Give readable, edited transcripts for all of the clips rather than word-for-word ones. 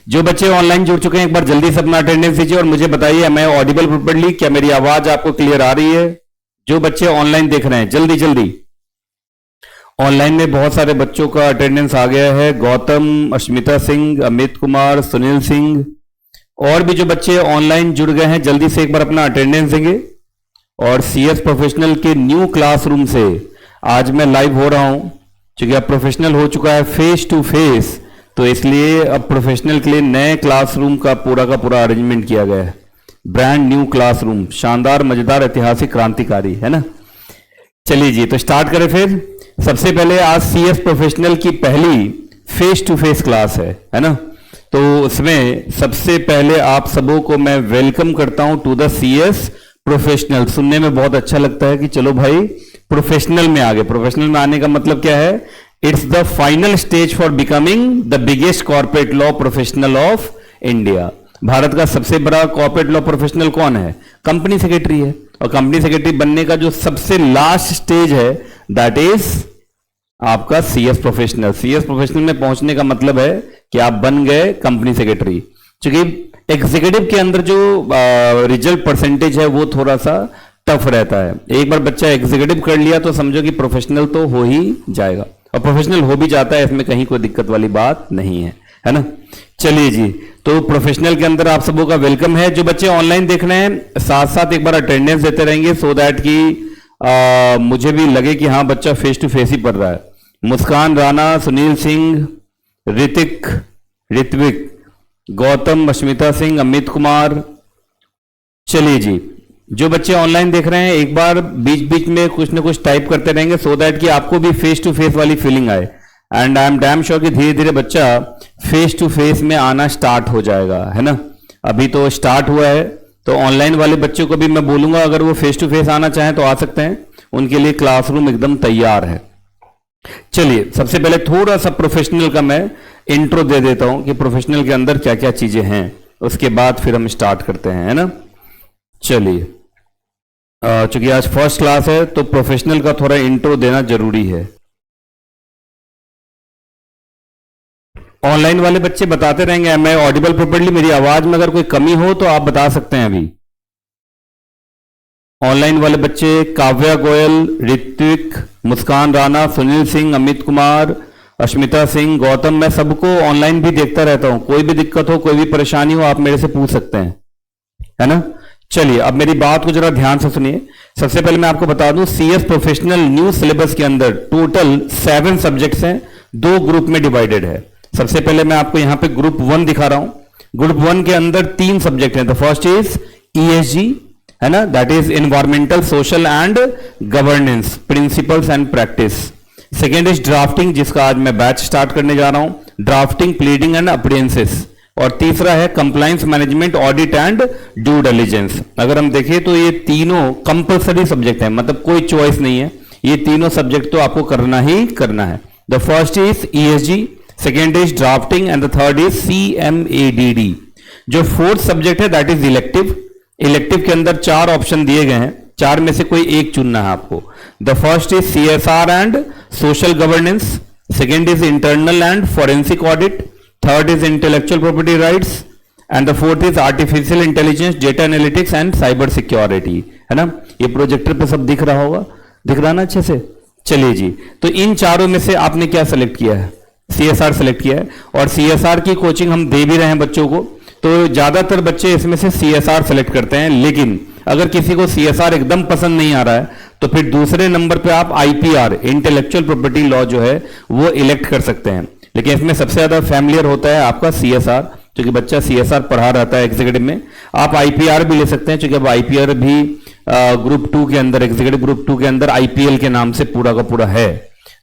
जो बच्चे ऑनलाइन जुड़ चुके हैं एक बार जल्दी से अपना अटेंडेंस दीजिए और मुझे बताइए मैं ऑडिबल प्रॉपर्ली, क्या मेरी आवाज आपको क्लियर आ रही है? जो बच्चे ऑनलाइन देख रहे हैं जल्दी जल्दी। ऑनलाइन में बहुत सारे बच्चों का अटेंडेंस आ गया है। गौतम, अश्मिता सिंह, अमित कुमार, सुनील सिंह, और भी जो बच्चे ऑनलाइन जुड़ गए हैं जल्दी से एक बार अपना अटेंडेंस देंगे। और सीएस प्रोफेशनल के न्यू क्लासरूम से आज मैं लाइव हो रहा हूं, क्योंकि अब प्रोफेशनल हो चुका है फेस टू फेस, तो इसलिए अब प्रोफेशनल के लिए नए क्लासरूम का पूरा अरेंजमेंट किया गया है। ब्रांड न्यू क्लासरूम, शानदार, मजेदार, ऐतिहासिक, क्रांतिकारी, है ना। चलिए जी, तो स्टार्ट करें फिर। सबसे पहले आज सीएस प्रोफेशनल की पहली फेस टू फेस क्लास है ना। तो उसमें सबसे पहले आप सबों को मैं वेलकम करता हूं टू द सीएस प्रोफेशनल। सुनने में बहुत अच्छा लगता है कि चलो भाई प्रोफेशनल में आ गए। प्रोफेशनल में आने का मतलब क्या है? It's the final stage for becoming the biggest corporate law professional of India. Bharat का सबसे बड़ा कॉर्पोरेट लॉ प्रोफेशनल कौन है? कंपनी सेक्रेटरी है। और कंपनी सेक्रेटरी बनने का जो सबसे लास्ट स्टेज है दैट इज आपका सीएस प्रोफेशनल। सीएस प्रोफेशनल में पहुंचने का मतलब है कि आप बन गए कंपनी सेक्रेटरी। क्योंकि एग्जीक्यूटिव के अंदर जो रिजल्ट परसेंटेज है वो थोड़ा सा टफ रहता है। एक बार बच्चा एग्जीक्यूटिव कर लिया तो समझो कि प्रोफेशनल तो हो ही जाएगा, और प्रोफेशनल हो भी जाता है, इसमें कहीं कोई दिक्कत वाली बात नहीं है ना। चलिए जी, तो प्रोफेशनल के अंदर आप सबों का वेलकम है। जो बच्चे ऑनलाइन देख रहे हैं साथ साथ एक बार अटेंडेंस देते रहेंगे सो दैट कि मुझे भी लगे कि हाँ बच्चा फेस टू फेस ही पढ़ रहा है। मुस्कान राणा, सुनील सिंह, ऋतिक, ऋत्विक, गौतम, अश्मिता सिंह, अमित कुमार। चलिए जी, जो बच्चे ऑनलाइन देख रहे हैं एक बार बीच बीच में कुछ ना कुछ टाइप करते रहेंगे सो दैट कि आपको भी फेस टू फेस वाली फीलिंग आए। And I am damn sure कि धीरे धीरे बच्चा फेस टू फेस में आना स्टार्ट हो जाएगा, है ना। अभी तो स्टार्ट हुआ है, तो ऑनलाइन वाले बच्चों को भी मैं बोलूंगा अगर वो फेस टू फेस आना चाहें तो आ सकते हैं, उनके लिए क्लासरूम एकदम तैयार है। चलिए, सबसे पहले थोड़ा सा प्रोफेशनल का मैं इंट्रो दे देता हूं कि प्रोफेशनल के अंदर क्या क्या चीजें हैं, उसके बाद फिर हम स्टार्ट करते हैं, है ना। चलिए, चूंकि आज फर्स्ट क्लास है तो प्रोफेशनल का थोड़ा इंट्रो देना जरूरी है। ऑनलाइन वाले बच्चे बताते रहेंगे मैं ऑडिबल प्रॉपर्ली, मेरी आवाज में अगर कोई कमी हो तो आप बता सकते हैं अभी। ऑनलाइन वाले बच्चे काव्या गोयल, ऋत्विक, मुस्कान राणा, सुनील सिंह, अमित कुमार, अश्मिता सिंह, गौतम, मैं सबको ऑनलाइन भी देखता रहता हूं। कोई भी दिक्कत हो, कोई भी परेशानी हो, आप मेरे से पूछ सकते हैं, है ना। चलिए, अब मेरी बात को जरा ध्यान से सुनिए। सबसे पहले मैं आपको बता दूं सीएस प्रोफेशनल न्यू सिलेबस के अंदर टोटल 7 सब्जेक्ट्स हैं, 2 ग्रुप में डिवाइडेड है। सबसे पहले मैं आपको यहां पे ग्रुप 1 दिखा रहा हूं। ग्रुप 1 के अंदर 3 सब्जेक्ट हैं। द फर्स्ट इज ईएसजी, है ना, that is environmental, social and governance principles and practice. Second is drafting, जिसका आज मैं बैच स्टार्ट करने जा रहा हूं, ड्राफ्टिंग, प्लीडिंग एंड अपीयरेंसेस। और तीसरा है compliance management, audit and due diligence. अगर हम देखें तो ये तीनों कंपल्सरी सब्जेक्ट है, मतलब कोई चॉइस नहीं है, ये तीनों सब्जेक्ट तो आपको करना ही करना है। The first is ESG, second is drafting and the third is CMADD. जो फोर्थ सब्जेक्ट है दैट इज इलेक्टिव। इलेक्टिव के अंदर 4 ऑप्शन दिए गए हैं, 4 में से कोई एक चुनना है आपको। The first is CSR and social governance, second is internal and forensic audit, third is intellectual property rights and the fourth is artificial intelligence, data analytics and cyber security, है ना। ये प्रोजेक्टर पे सब दिख रहा होगा, दिख रहा ना अच्छे से। चलिए जी, तो इन चारों में से आपने क्या सेलेक्ट किया है? सीएसआर सेलेक्ट किया है, और सीएसआर की कोचिंग हम दे भी रहे हैं बच्चों को। तो ज्यादातर बच्चे इसमें से सीएसआर सेलेक्ट करते हैं, लेकिन अगर किसी को सीएसआर एकदम पसंद नहीं आ रहा है तो फिर दूसरे नंबर पे आप आईपीआर, इंटेलेक्चुअल प्रॉपर्टी लॉ जो है वो इलेक्ट कर सकते हैं। लेकिन इसमें सबसे ज्यादा फैमिलियर होता है आपका सीएसआर, क्योंकि बच्चा सीएसआर पढ़ा रहता है एग्जीक्यूटिव में। आप आईपीआर भी ले सकते हैं, क्योंकि अब आईपीआर भी ग्रुप 2 के अंदर, एग्जीक्यूटिव ग्रुप 2 के अंदर आईपीएल के नाम से पूरा का पूरा है।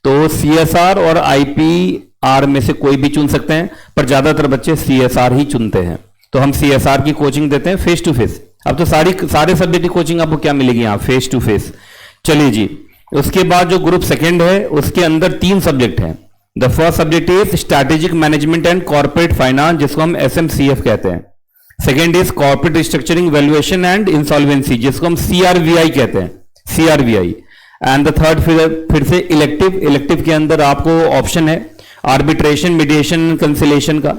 तो सीएसआर और आईपीआर में से कोई भी चुन सकते हैं, पर ज्यादातर बच्चे सीएसआर ही चुनते हैं। तो हम सीएसआर की कोचिंग देते हैं फेस टू फेस। अब तो सारे सब्जेक्ट की कोचिंग आपको क्या मिलेगी यहाँ, फेस टू फेस। चलिए जी, उसके बाद जो ग्रुप सेकेंड है उसके अंदर 3 सब्जेक्ट हैं। The first subject is strategic management and corporate finance, जिसको हम एसएमसीएफ कहते हैं। Second is corporate restructuring, valuation and insolvency, जिसको हम सीआरवीआई कहते हैं, सीआरवीआई। एंड द थर्ड फिर से इलेक्टिव के अंदर आपको ऑप्शन है आर्बिट्रेशन, मीडिएशन, कंसिलेशन का।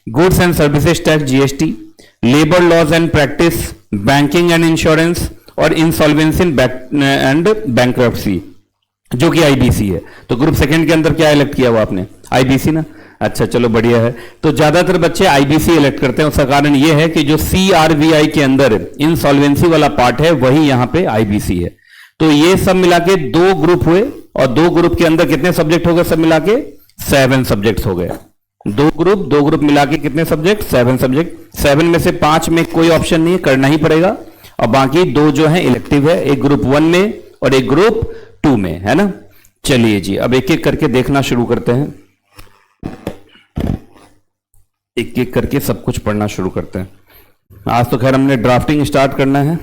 Goods and services tax GST, labour laws and practice, banking and insurance और इंसॉल्वेंसी एंड बैंक्रप्सी जो कि आईबीसी है। तो ग्रुप सेकंड के अंदर क्या इलेक्ट किया हुआ आपने? आईबीसी ना। अच्छा चलो बढ़िया है। तो ज्यादातर बच्चे आईबीसी इलेक्ट करते हैं, उसका कारण यह है कि जो सीआरवीआई के अंदर इंसॉल्वेंसी वाला पार्ट है वही यहां पे आईबीसी है। तो ये सब मिला के 2 ग्रुप हुए और 2 ग्रुप के अंदर कितने सब्जेक्ट हो गए? सब मिला के 7 सब्जेक्ट्स हो गए। 2 ग्रुप मिला के कितने सब्जेक्ट? 7 सब्जेक्ट। 7 में से 5 में कोई ऑप्शन नहीं है, करना ही पड़ेगा, और बाकी 2 जो है इलेक्टिव है, एक ग्रुप 1 में और एक ग्रुप 2 में, है ना। चलिए जी, अब एक एक करके देखना शुरू करते हैं, एक एक करके सब कुछ पढ़ना शुरू करते हैं। आज तो खैर हमने ड्राफ्टिंग स्टार्ट करना है।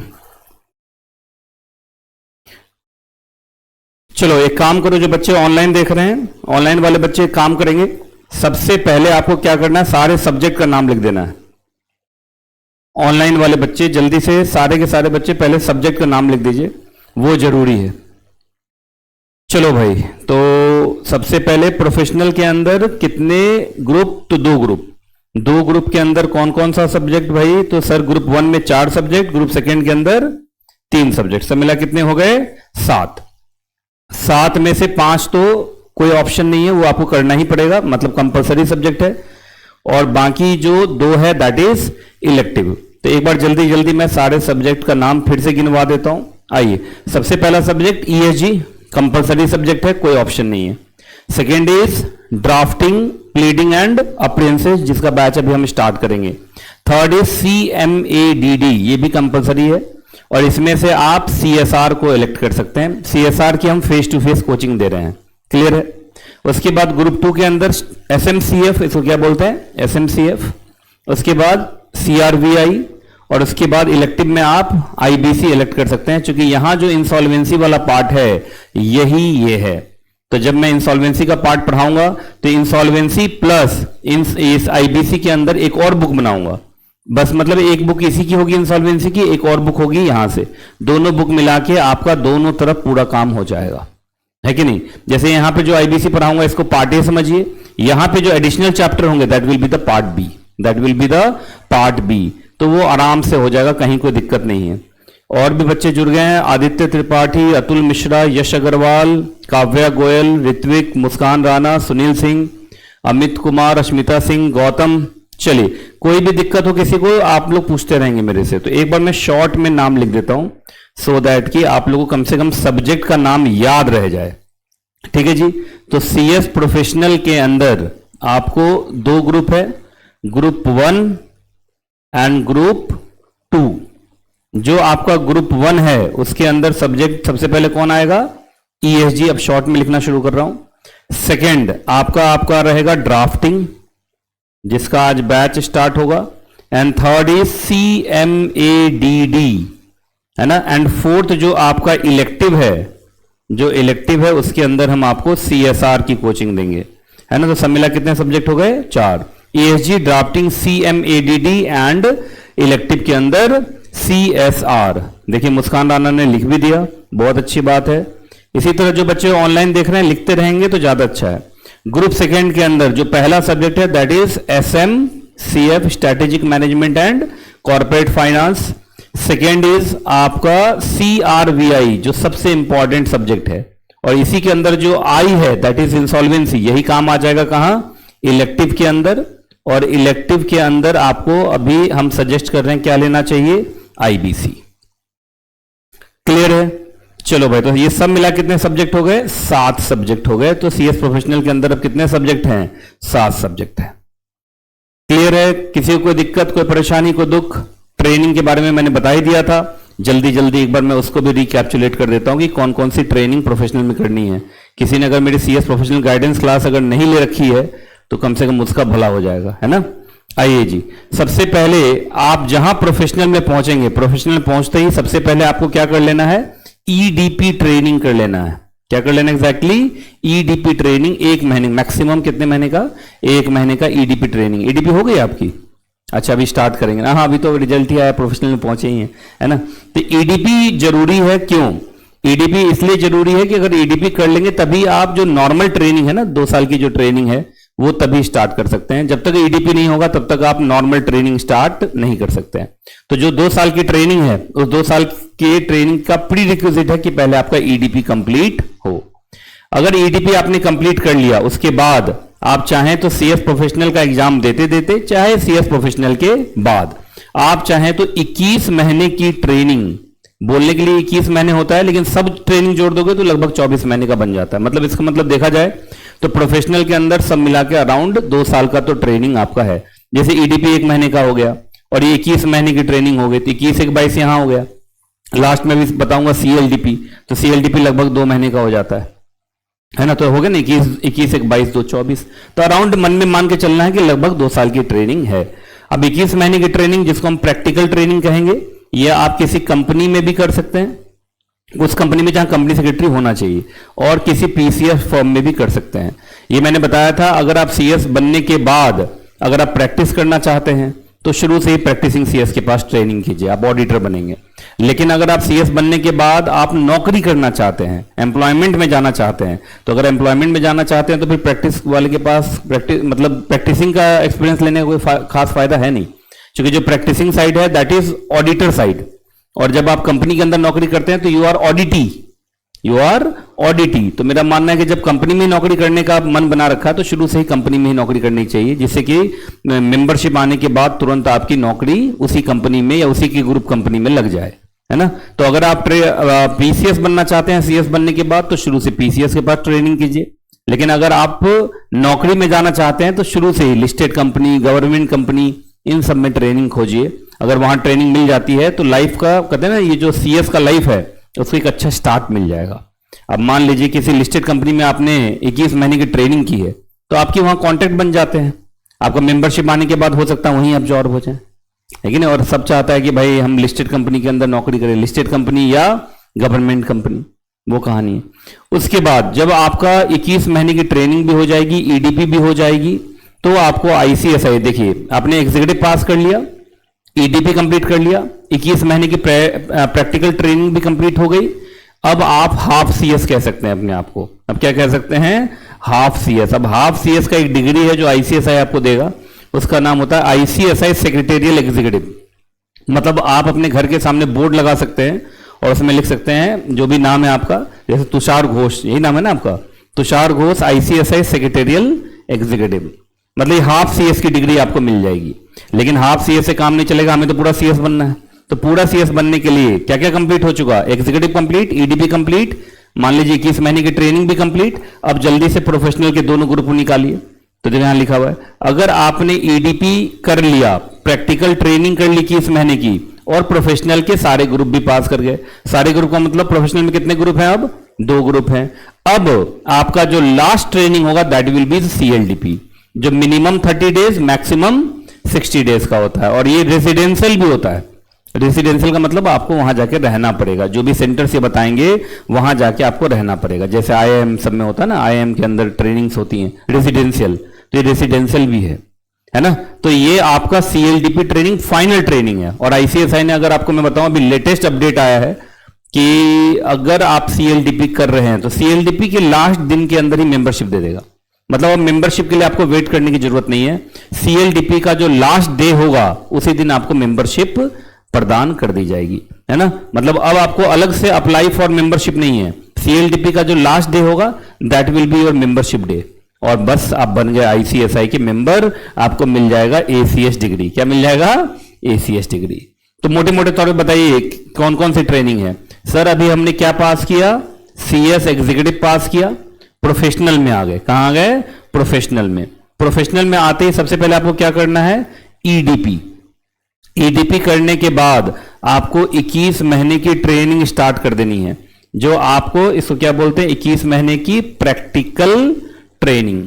चलो एक काम करो, जो बच्चे ऑनलाइन देख रहे हैं, ऑनलाइन वाले बच्चे एक काम करेंगे, सबसे पहले आपको क्या करना है, सारे सब्जेक्ट का नाम लिख देना है। ऑनलाइन वाले बच्चे जल्दी से सारे के सारे बच्चे पहले सब्जेक्ट का नाम लिख दीजिए, वो जरूरी है। चलो भाई, तो सबसे पहले प्रोफेशनल के अंदर कितने ग्रुप? तो 2 ग्रुप। 2 ग्रुप के अंदर कौन कौन सा सब्जेक्ट भाई? तो सर ग्रुप 1 में 4 सब्जेक्ट, ग्रुप सेकंड के अंदर 3 सब्जेक्ट, सब मिला कितने हो गए? 7। 7 में से 5 तो कोई ऑप्शन नहीं है, वो आपको करना ही पड़ेगा, मतलब कंपलसरी सब्जेक्ट है, और बाकी जो 2 है दैट इज इलेक्टिव। तो एक बार जल्दी जल्दी मैं सारे सब्जेक्ट का नाम फिर से गिनवा देता हूं। आइए, सबसे पहला सब्जेक्ट ईएसजी, कंपलसरी सब्जेक्ट है, कोई ऑप्शन नहीं है। Second is drafting, pleading and appearances, जिसका बैच अभी हम स्टार्ट करेंगे। थर्ड इज CMADD, ये भी कंपलसरी है, और इसमें से आप CSR को इलेक्ट कर सकते हैं। CSR की हम फेस टू फेस कोचिंग दे रहे हैं, क्लियर है। उसके बाद ग्रुप 2 के अंदर SMCF, इसको क्या बोलते हैं? SMCF। उसके बाद CRVI, और उसके बाद इलेक्टिव में आप IBC इलेक्ट कर सकते हैं, क्योंकि यहां जो इंसॉल्वेंसी वाला पार्ट है यही ये है। तो जब मैं इंसॉल्वेंसी का पार्ट पढ़ाऊंगा तो इंसॉल्वेंसी प्लस इस IBC के अंदर एक और बुक बनाऊंगा, बस मतलब एक बुक इसी की होगी इंसॉल्वेंसी की, एक और बुक होगी यहां से, दोनों बुक मिला के आपका दोनों तरफ पूरा काम हो जाएगा, है कि नहीं। जैसे यहां पे जो IBC पढ़ाऊंगा इसको पार्ट ए समझिए, यहां पे जो एडिशनल चैप्टर होंगे that will be the part B, that will be the part B. तो वो आराम से हो जाएगा, कहीं कोई दिक्कत नहीं है। और भी बच्चे जुड़ गए हैं, आदित्य त्रिपाठी, अतुल मिश्रा, यश अग्रवाल, काव्या गोयल, ऋत्विक, मुस्कान राणा, सुनील सिंह, अमित कुमार, अश्मिता सिंह, गौतम। चलिए, कोई भी दिक्कत हो किसी को आप लोग पूछते रहेंगे मेरे से, तो एक बार मैं शॉर्ट में नाम लिख देता हूं सो दैट कि आप लोगों को कम से कम सब्जेक्ट का नाम याद रह जाए, ठीक है जी। तो CS प्रोफेशनल के अंदर आपको 2 ग्रुप है, ग्रुप 1 एंड ग्रुप 2। जो आपका ग्रुप 1 है उसके अंदर सब्जेक्ट सबसे पहले कौन आएगा? ESG, अब शॉर्ट में लिखना शुरू कर रहा हूं। सेकंड आपका रहेगा ड्राफ्टिंग, जिसका आज बैच स्टार्ट होगा, एंड थर्ड इज CMADD, है ना। एंड फोर्थ जो आपका इलेक्टिव है, जो इलेक्टिव है उसके अंदर हम आपको CSR की कोचिंग देंगे, है ना। तो सब मिला कितने सब्जेक्ट हो गए? 4। ESG, drafting, CMADD and elective के अंदर CSR। देखिए मुस्कान राणा ने लिख भी दिया, बहुत अच्छी बात है। इसी तरह जो बच्चे ऑनलाइन देख रहे हैं लिखते रहेंगे तो ज्यादा अच्छा है। ग्रुप सेकंड के अंदर जो पहला सब्जेक्ट है that is SMCF, strategic management and corporate finance. Second is आपका CRVI, जो सबसे इंपॉर्टेंट सब्जेक्ट है, और इसी के अंदर जो I है दैट इज इंसॉल्वेंसी, यही काम आ जाएगा कहां? इलेक्टिव के अंदर। और इलेक्टिव के अंदर आपको अभी हम सजेस्ट कर रहे हैं क्या लेना चाहिए? IBC, क्लियर है। चलो भाई, तो ये सब मिला कितने सब्जेक्ट हो गए? 7 सब्जेक्ट हो गए। तो CS प्रोफेशनल के अंदर अब कितने सब्जेक्ट हैं? 7 सब्जेक्ट हैं, क्लियर है। किसी को कोई दिक्कत, कोई परेशानी, कोई दुख? ट्रेनिंग के बारे में मैंने बता ही दिया था, जल्दी जल्दी एक बार मैं उसको भी रिकैप्चुलेट कर देता हूं कि कौन कौन सी ट्रेनिंग प्रोफेशनल में करनी है। किसी ने अगर मेरी CS प्रोफेशनल गाइडेंस क्लास अगर नहीं ले रखी है तो कम से कम उसका भला हो जाएगा, है ना। आइए जी, सबसे पहले आप जहां प्रोफेशनल में पहुंचेंगे, प्रोफेशनल में पहुंचते ही सबसे पहले आपको क्या कर लेना है? EDP ट्रेनिंग कर लेना है। क्या कर लेना एग्जैक्टली? EDP ट्रेनिंग 1 महीने, मैक्सिमम कितने महीने का? 1 महीने का EDP ट्रेनिंग। EDP हो गई आपकी? अच्छा, अभी स्टार्ट करेंगे ना। हाँ, अभी तो रिजल्ट ही आया, प्रोफेशनल में पहुंचे ही हैं, है ना। तो EDP जरूरी है, क्यों? EDP इसलिए जरूरी है कि अगर EDP कर लेंगे तभी आप जो नॉर्मल ट्रेनिंग है ना, 2 साल की जो ट्रेनिंग है वो तभी स्टार्ट कर सकते हैं। जब तक ईडीपी नहीं होगा तब तक आप नॉर्मल ट्रेनिंग स्टार्ट नहीं कर सकते हैं। तो जो 2 साल की ट्रेनिंग है उस 2 साल के ट्रेनिंग का प्री रिक्विजिट है कि पहले आपका ईडीपी कंप्लीट हो। अगर ईडीपी आपने कंप्लीट कर लिया उसके बाद आप चाहें तो सीएस प्रोफेशनल का एग्जाम देते देते, चाहे सीएस प्रोफेशनल के बाद आप चाहें तो 21 महीने की ट्रेनिंग, बोलने के लिए 21 महीने होता है लेकिन सब ट्रेनिंग जोड़ दोगे तो लगभग 24 महीने का बन जाता है। मतलब इसका मतलब देखा जाए तो प्रोफेशनल के अंदर सब मिला के अराउंड 2 साल का तो ट्रेनिंग आपका है। जैसे ईडीपी 1 महीने का हो गया और ये 21 महीने की ट्रेनिंग हो गई तो 21 एक 22 यहां हो गया। लास्ट में भी बताऊंगा सीएलडीपी, तो सीएलडीपी लगभग 2 महीने का हो जाता है ना। तो हो गया ना 21 एक 22 2 24, तो अराउंड मन में मान के चलना है कि लगभग 2 साल की ट्रेनिंग है। अब 21 महीने की ट्रेनिंग जिसको हम प्रैक्टिकल ट्रेनिंग कहेंगे, ये आप किसी कंपनी में भी कर सकते हैं, उस कंपनी में जहां कंपनी सेक्रेटरी होना चाहिए, और किसी पीसीएस फर्म में भी कर सकते हैं। ये मैंने बताया था, अगर आप सीएस बनने के बाद अगर आप प्रैक्टिस करना चाहते हैं तो शुरू से ही प्रैक्टिसिंग सीएस के पास ट्रेनिंग कीजिए, आप ऑडिटर बनेंगे। लेकिन अगर आप सीएस बनने के बाद आप नौकरी करना चाहते हैं, एम्प्लॉयमेंट में जाना चाहते हैं, तो अगर एम्प्लॉयमेंट में जाना चाहते हैं तो फिर प्रैक्टिस वाले के पास प्रैक्टिसिंग का एक्सपीरियंस लेने का कोई खास फायदा है नहीं, क्योंकि जो प्रैक्टिसिंग साइड है दैट इज ऑडिटर साइड। और जब आप कंपनी के अंदर नौकरी करते हैं तो यू आर ऑडिटी। तो मेरा मानना है कि जब कंपनी में नौकरी करने का मन बना रखा है तो शुरू से ही कंपनी में ही नौकरी करनी चाहिए, जिससे कि मेंबरशिप आने के बाद तुरंत आपकी नौकरी उसी कंपनी में या उसी की ग्रुप कंपनी में लग जाए, है ना। तो अगर आप पीसीएस बनना चाहते हैं सीएस बनने के बाद तो शुरू से पीसीएस के पास ट्रेनिंग कीजिए। लेकिन अगर आप नौकरी में जाना चाहते हैं तो शुरू से ही लिस्टेड कंपनी, गवर्नमेंट कंपनी, इन सब में ट्रेनिंग खोजिए। अगर वहां ट्रेनिंग मिल जाती है तो लाइफ का, कहते हैं ना, ये जो सीएस का लाइफ है उसको एक अच्छा स्टार्ट मिल जाएगा। अब मान लीजिए किसी लिस्टेड कंपनी में आपने 21 महीने की ट्रेनिंग की है तो आपके वहां कॉन्ट्रैक्ट बन जाते हैं, आपका मेंबरशिप आने के बाद हो सकता है वहीं आप जॉब हो जाए, है कि नहीं। और सब चाहता है कि भाई हम लिस्टेड कंपनी के अंदर नौकरी करें, लिस्टेड कंपनी या गवर्नमेंट कंपनी, वो कहानी है। उसके बाद जब आपका 21 महीने की ट्रेनिंग भी हो जाएगी, ईडीपी भी हो जाएगी, तो आपको आईसीएसआई, देखिए आपने एग्जीक्यूटिव पास कर लिया, ईडीपी कंप्लीट कर लिया, 21 महीने की प्रैक्टिकल ट्रेनिंग भी कंप्लीट हो गई। अब आप हाफ सीएस कह सकते हैं अपने आप को। अब क्या कह सकते हैं? Half CS. अब हाफ सीएस का एक डिग्री है जो आईसीएसआई आपको देगा, उसका नाम होता है आईसीएसआई सेक्रेटेरियल एग्जीक्यूटिव। मतलब आप अपने घर के सामने बोर्ड लगा सकते हैं और उसमें लिख सकते हैं जो भी नाम है आपका, जैसे तुषार घोष, यही नाम है ना आपका, Tushar Ghosh ICSI secretarial executive. मतलब हाफ सीएस की डिग्री आपको मिल जाएगी। लेकिन हाफ सीएस से काम नहीं चलेगा, हमें तो पूरा सीएस बनना है। तो पूरा सीएस बनने के लिए क्या क्या कंप्लीट हो चुका? एग्जीक्यूटिव कंप्लीट, ईडीपी कंप्लीट, मान लीजिए 21 महीने की ट्रेनिंग भी कंप्लीट। अब जल्दी से प्रोफेशनल के दोनों ग्रुप निकालिए। तो देखिए यहां लिखा हुआ है, अगर आपने ईडीपी कर लिया, प्रैक्टिकल ट्रेनिंग कर ली 21 महीने की, और प्रोफेशनल के सारे ग्रुप भी पास कर गए। सारे ग्रुप का मतलब प्रोफेशनल में कितने ग्रुप हैं? अब 2 ग्रुप हैं। अब आपका जो लास्ट ट्रेनिंग होगा दैट विल बी सीएलडीपी, जो मिनिमम 30 डेज मैक्सिमम 60 डेज का होता है। और ये रेसिडेंशियल भी होता है। रेसिडेंशियल का मतलब आपको वहां जाके रहना पड़ेगा, जो भी सेंटर से बताएंगे वहां जाके आपको रहना पड़ेगा। जैसे आईआईएम सब में होता है ना, आईआईएम के अंदर ट्रेनिंग्स होती हैं रेसिडेंशियल, तो ये रेसिडेंशियल भी है ना। तो ये आपका सीएलडीपी ट्रेनिंग फाइनल ट्रेनिंग है। और आईसीएसआई ने, अगर आपको मैं बताऊं, अभी लेटेस्ट अपडेट आया है कि अगर आप सीएलडीपी कर रहे हैं तो सीएलडीपी के लास्ट दिन के अंदर ही मेंबरशिप दे देगा। मतलब अब मेंबरशिप के लिए आपको वेट करने की जरूरत नहीं है। सीएलडीपी का जो लास्ट डे होगा उसी दिन आपको मेंबरशिप प्रदान कर दी जाएगी, है ना। मतलब अब आपको अलग से अप्लाई फॉर मेंबरशिप नहीं है। सीएलडीपी का जो लास्ट डे होगा that will be your membership day, और बस आप बन गए आईसीएसआई के मेंबर। आपको मिल जाएगा एसीएस डिग्री। क्या मिल जाएगा? ACS degree. तो मोटे मोटे तौर पे बताइए कौन कौन सी ट्रेनिंग है। सर अभी हमने क्या पास किया? सीएस एग्जीक्यूटिव पास किया। प्रोफेशनल में आ गए। कहां आ गए? प्रोफेशनल में। प्रोफेशनल में आते ही सबसे पहले आपको क्या करना है? ईडीपी। ईडीपी करने के बाद आपको 21 महीने की ट्रेनिंग स्टार्ट कर देनी है, जो आपको, इसको क्या बोलते हैं, 21 महीने की प्रैक्टिकल ट्रेनिंग।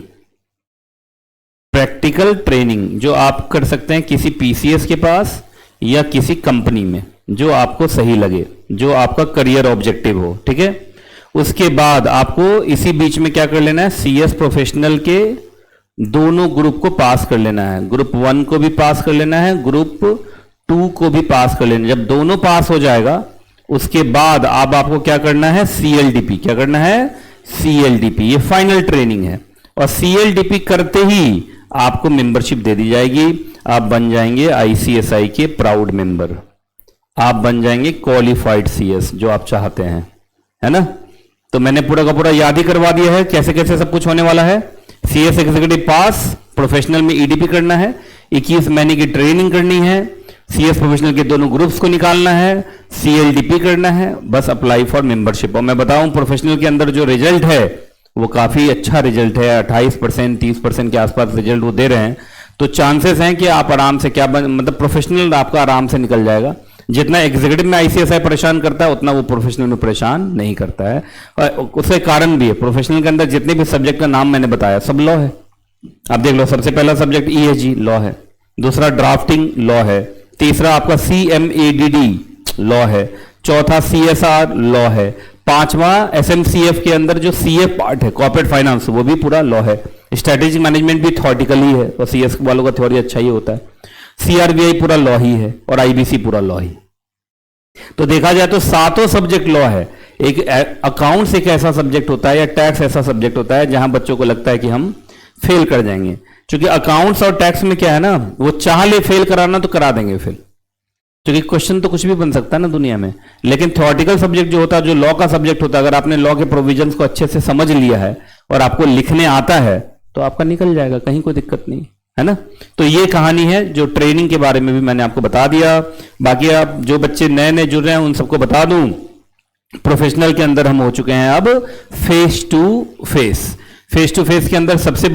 प्रैक्टिकल ट्रेनिंग जो आप कर सकते हैं किसी पीसीएस के पास या किसी कंपनी में, जो आपको सही लगे, जो आपका करियर ऑब्जेक्टिव हो, ठीक है। उसके बाद आपको इसी बीच में क्या कर लेना है? सीएस प्रोफेशनल के दोनों ग्रुप को पास कर लेना है। ग्रुप 1 को भी पास कर लेना है, ग्रुप 2 को भी पास कर लेना है। जब दोनों पास हो जाएगा उसके बाद अब आपको क्या करना है? सीएलडीपी। क्या करना है? सीएलडीपी। ये फाइनल ट्रेनिंग है। और CLDP करते ही आपको मेंबरशिप दे दी जाएगी। आप बन जाएंगे ICSI के प्राउड मेंबर, आप बन जाएंगे क्वालिफाइड CS जो आप चाहते हैं, है ना। तो मैंने पूरा का पूरा याद ही करवा दिया है कैसे कैसे सब कुछ होने वाला है। CS एग्जीक्यूटिव पास, प्रोफेशनल में EDP करना है, 21 महीने की ट्रेनिंग करनी है, CS प्रोफेशनल के दोनों ग्रुप्स को निकालना है, CLDP करना है, बस अप्लाई फॉर मेंबरशिप। और मैं बताऊं प्रोफेशनल के अंदर जो रिजल्ट है वो काफी अच्छा रिजल्ट है, 28% 30% के आसपास रिजल्ट वो दे रहे हैं। तो चांसेस हैं कि आप आराम से मतलब प्रोफेशनल आपका आराम से निकल जाएगा। जितना एग्जीक्यूटिव में ICSI परेशान करता है उतना वो प्रोफेशनल में परेशान नहीं करता है। और उसका कारण भी है, प्रोफेशनल के अंदर जितने भी सब्जेक्ट का नाम मैंने बताया सब लॉ है। आप देख लो, सबसे पहला सब्जेक्ट EAG लॉ है, दूसरा ड्राफ्टिंग लॉ है, तीसरा आपका CMADD लॉ है, चौथा CSR लॉ है, पांचवा SMCF के अंदर जो CF पार्ट है कॉर्पोरेट फाइनेंस वो भी पूरा लॉ है, स्ट्रेटेजिक मैनेजमेंट भी थ्योरेटिकली है और CS वालों का थ्योरी अच्छा ही होता है, CRBI पूरा लॉ ही है और IBC पूरा लॉ ही। तो देखा जाए तो सातों सब्जेक्ट लॉ है। एक अकाउंट्स एक ऐसा सब्जेक्ट होता है या टैक्स ऐसा सब्जेक्ट होता है जहां बच्चों को लगता है कि हम फेल कर जाएंगे, क्योंकि अकाउंट्स और टैक्स में क्या है ना, वो चाह ले फेल कराना तो करा देंगे फेल, क्योंकि क्वेश्चन तो कुछ भी बन सकता है ना दुनिया में। लेकिन थ्योरेटिकल सब्जेक्ट जो होता है, जो लॉ का सब्जेक्ट होता है, अगर आपने लॉ के प्रोविजंस को अच्छे से समझ लिया है और आपको लिखने आता है तो आपका निकल जाएगा, कहीं कोई दिक्कत नहीं है ना। तो ये कहानी है जो ट्रेनिंग के बारे में भी मैंने आपको बता दिया। बाकी आप जो बच्चे नए नए जुड़ रहे हैं उन सबको बता दूं, प्रोफेशनल के अंदर हम हो चुके हैं अब face to face. Face to face के अंदर सबसे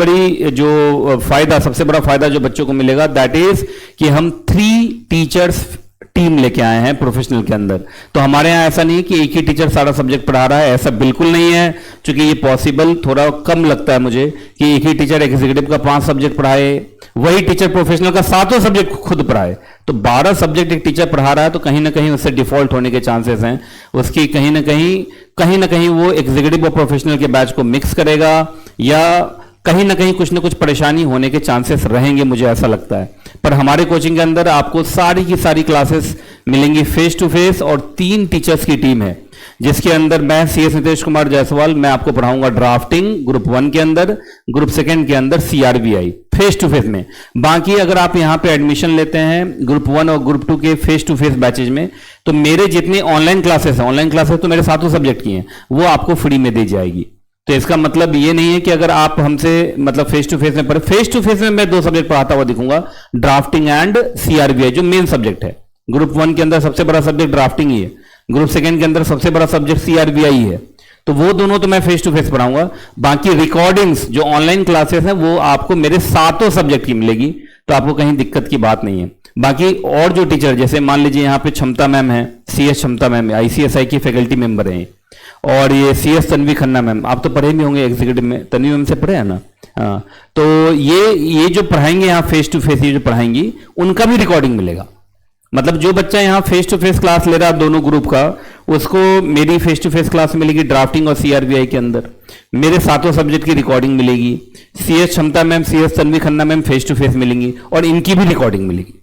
बड़ा फायदा जो बच्चों को मिलेगा दैट इज कि हम 3 टीचर्स टीम लेके आए हैं प्रोफेशनल के अंदर। तो हमारे यहाँ ऐसा नहीं है कि एक ही टीचर सारा सब्जेक्ट पढ़ा रहा है, ऐसा बिल्कुल नहीं है, क्योंकि ये पॉसिबल थोड़ा कम लगता है मुझे कि एक ही टीचर एग्जीक्यूटिव का 5 सब्जेक्ट पढ़ाए, वही टीचर प्रोफेशनल का 7 सब्जेक्ट खुद पढ़ाए। तो 12 सब्जेक्ट एक टीचर पढ़ा रहा है तो कहीं ना कहीं उससे डिफॉल्ट होने के चांसेस हैं, उसकी कहीं ना कहीं वो एग्जीक्यूटिव और प्रोफेशनल के बैच को मिक्स करेगा या कहीं ना कहीं कुछ ना कुछ परेशानी होने के चांसेस रहेंगे, मुझे ऐसा लगता है। पर हमारे कोचिंग के अंदर आपको सारी की सारी क्लासेस मिलेंगी फेस टू फेस और 3 टीचर्स की टीम है, जिसके अंदर मैं CS नितेश कुमार जायसवाल, मैं आपको पढ़ाऊंगा ड्राफ्टिंग ग्रुप 1 के अंदर, ग्रुप 2 के अंदर CRBI फेस टू फेस में। बाकी अगर आप यहां पे एडमिशन लेते हैं ग्रुप 1 और ग्रुप 2 के फेस टू फेस बैचेज में, तो मेरे जितनी ऑनलाइन क्लासेस हैं, ऑनलाइन क्लासेस तो मेरे 7 सब्जेक्ट की हैं, वो आपको फ्री में दी जाएगी। तो इसका मतलब ये नहीं है कि अगर आप हमसे मतलब फेस टू फेस में पढ़े, फेस टू फेस में मैं 2 सब्जेक्ट पढ़ाता हुआ दिखूंगा, ड्राफ्टिंग एंड CRBI जो मेन सब्जेक्ट है। ग्रुप 1 के अंदर सबसे बड़ा सब्जेक्ट ड्राफ्टिंग ही है, ग्रुप 2 के अंदर सबसे बड़ा सब्जेक्ट CRBI ही है। तो वो दोनों तो मैं फेस टू फेस पढ़ाऊंगा। बाकी रिकॉर्डिंग्स जो ऑनलाइन क्लासेस हैं वो आपको मेरे 7 सब्जेक्ट की मिलेगी, तो आपको कहीं दिक्कत की बात नहीं है। बाकी और जो टीचर, जैसे मान लीजिए यहाँ पे क्षमता मैम है, CS क्षमता मैम ICSI की फैकल्टी मेंबर हैं, और ये CS तन्वी खन्ना मैम, आप तो पढ़े भी होंगे एग्जीक्यूटिव में, तन्वी मैम से पढ़े हैं ना। हाँ, तो ये जो पढ़ाएंगे यहाँ फेस टू फेस, ये जो पढ़ाएंगी उनका भी रिकॉर्डिंग मिलेगा। मतलब जो बच्चा यहाँ फेस टू फेस क्लास ले रहा है दोनों ग्रुप का, उसको मेरी फेस टू फेस क्लास मिलेगी ड्राफ्टिंग और CRBI के अंदर, मेरे 7 सब्जेक्ट की रिकॉर्डिंग मिलेगी। CS Kshamta ma'am, CS Tanvi Khanna ma'am face to face मिलेंगी और इनकी भी रिकॉर्डिंग मिलेगी।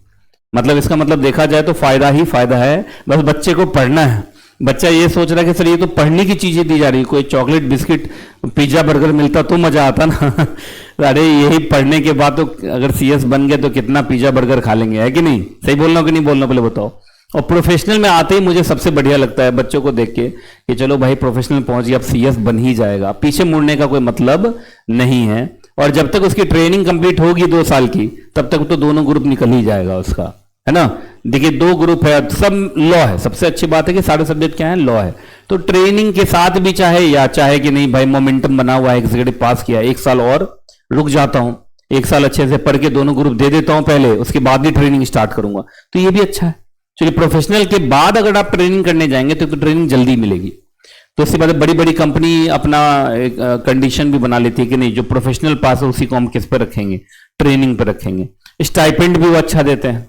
मतलब इसका मतलब देखा जाए तो फायदा ही फायदा है, बस बच्चे को पढ़ना है। बच्चा ये सोच रहा है कि सर ये तो पढ़ने की चीजें दी जा रही है, कोई चॉकलेट बिस्किट पिज्जा बर्गर मिलता तो मजा आता ना। अरे यही पढ़ने के बाद तो अगर CS बन गए तो कितना पिज्जा बर्गर खा लेंगे, है कि नहीं? सही बोल रहा हूं कि नहीं बोल रहा, पहले बताओ। और प्रोफेशनल में आते ही मुझे सबसे बढ़िया लगता है बच्चों को देख के कि चलो भाई प्रोफेशनल पहुंच गया, अब CS बन ही जाएगा, पीछे मुड़ने का कोई मतलब नहीं है। और जब तक उसकी ट्रेनिंग कंप्लीट होगी 2 साल की, तब तक तो दोनों ग्रुप निकल ही जाएगा उसका, है ना। देखिए 2 ग्रुप है, सब लॉ है। सबसे अच्छी बात है कि सारे सब्जेक्ट क्या है, लॉ है। तो ट्रेनिंग के साथ भी चाहे कि नहीं भाई मोमेंटम बना हुआ है, एग्जीक्यूटिव पास किया, 1 साल और रुक जाता हूं, 1 साल अच्छे से पढ़ के दोनों ग्रुप दे देता हूं पहले, उसके बाद भी ट्रेनिंग स्टार्ट करूंगा, तो ये भी अच्छा है। चलिए प्रोफेशनल के बाद अगर आप ट्रेनिंग करने जाएंगे तो ट्रेनिंग जल्दी मिलेगी। तो उसके बाद बड़ी बड़ी कंपनी अपना एक कंडीशन भी बना लेती है कि नहीं जो प्रोफेशनल पास है उसी को हम किस पर रखेंगे, ट्रेनिंग पर रखेंगे। स्टाइपेंड भी वो अच्छा देते हैं,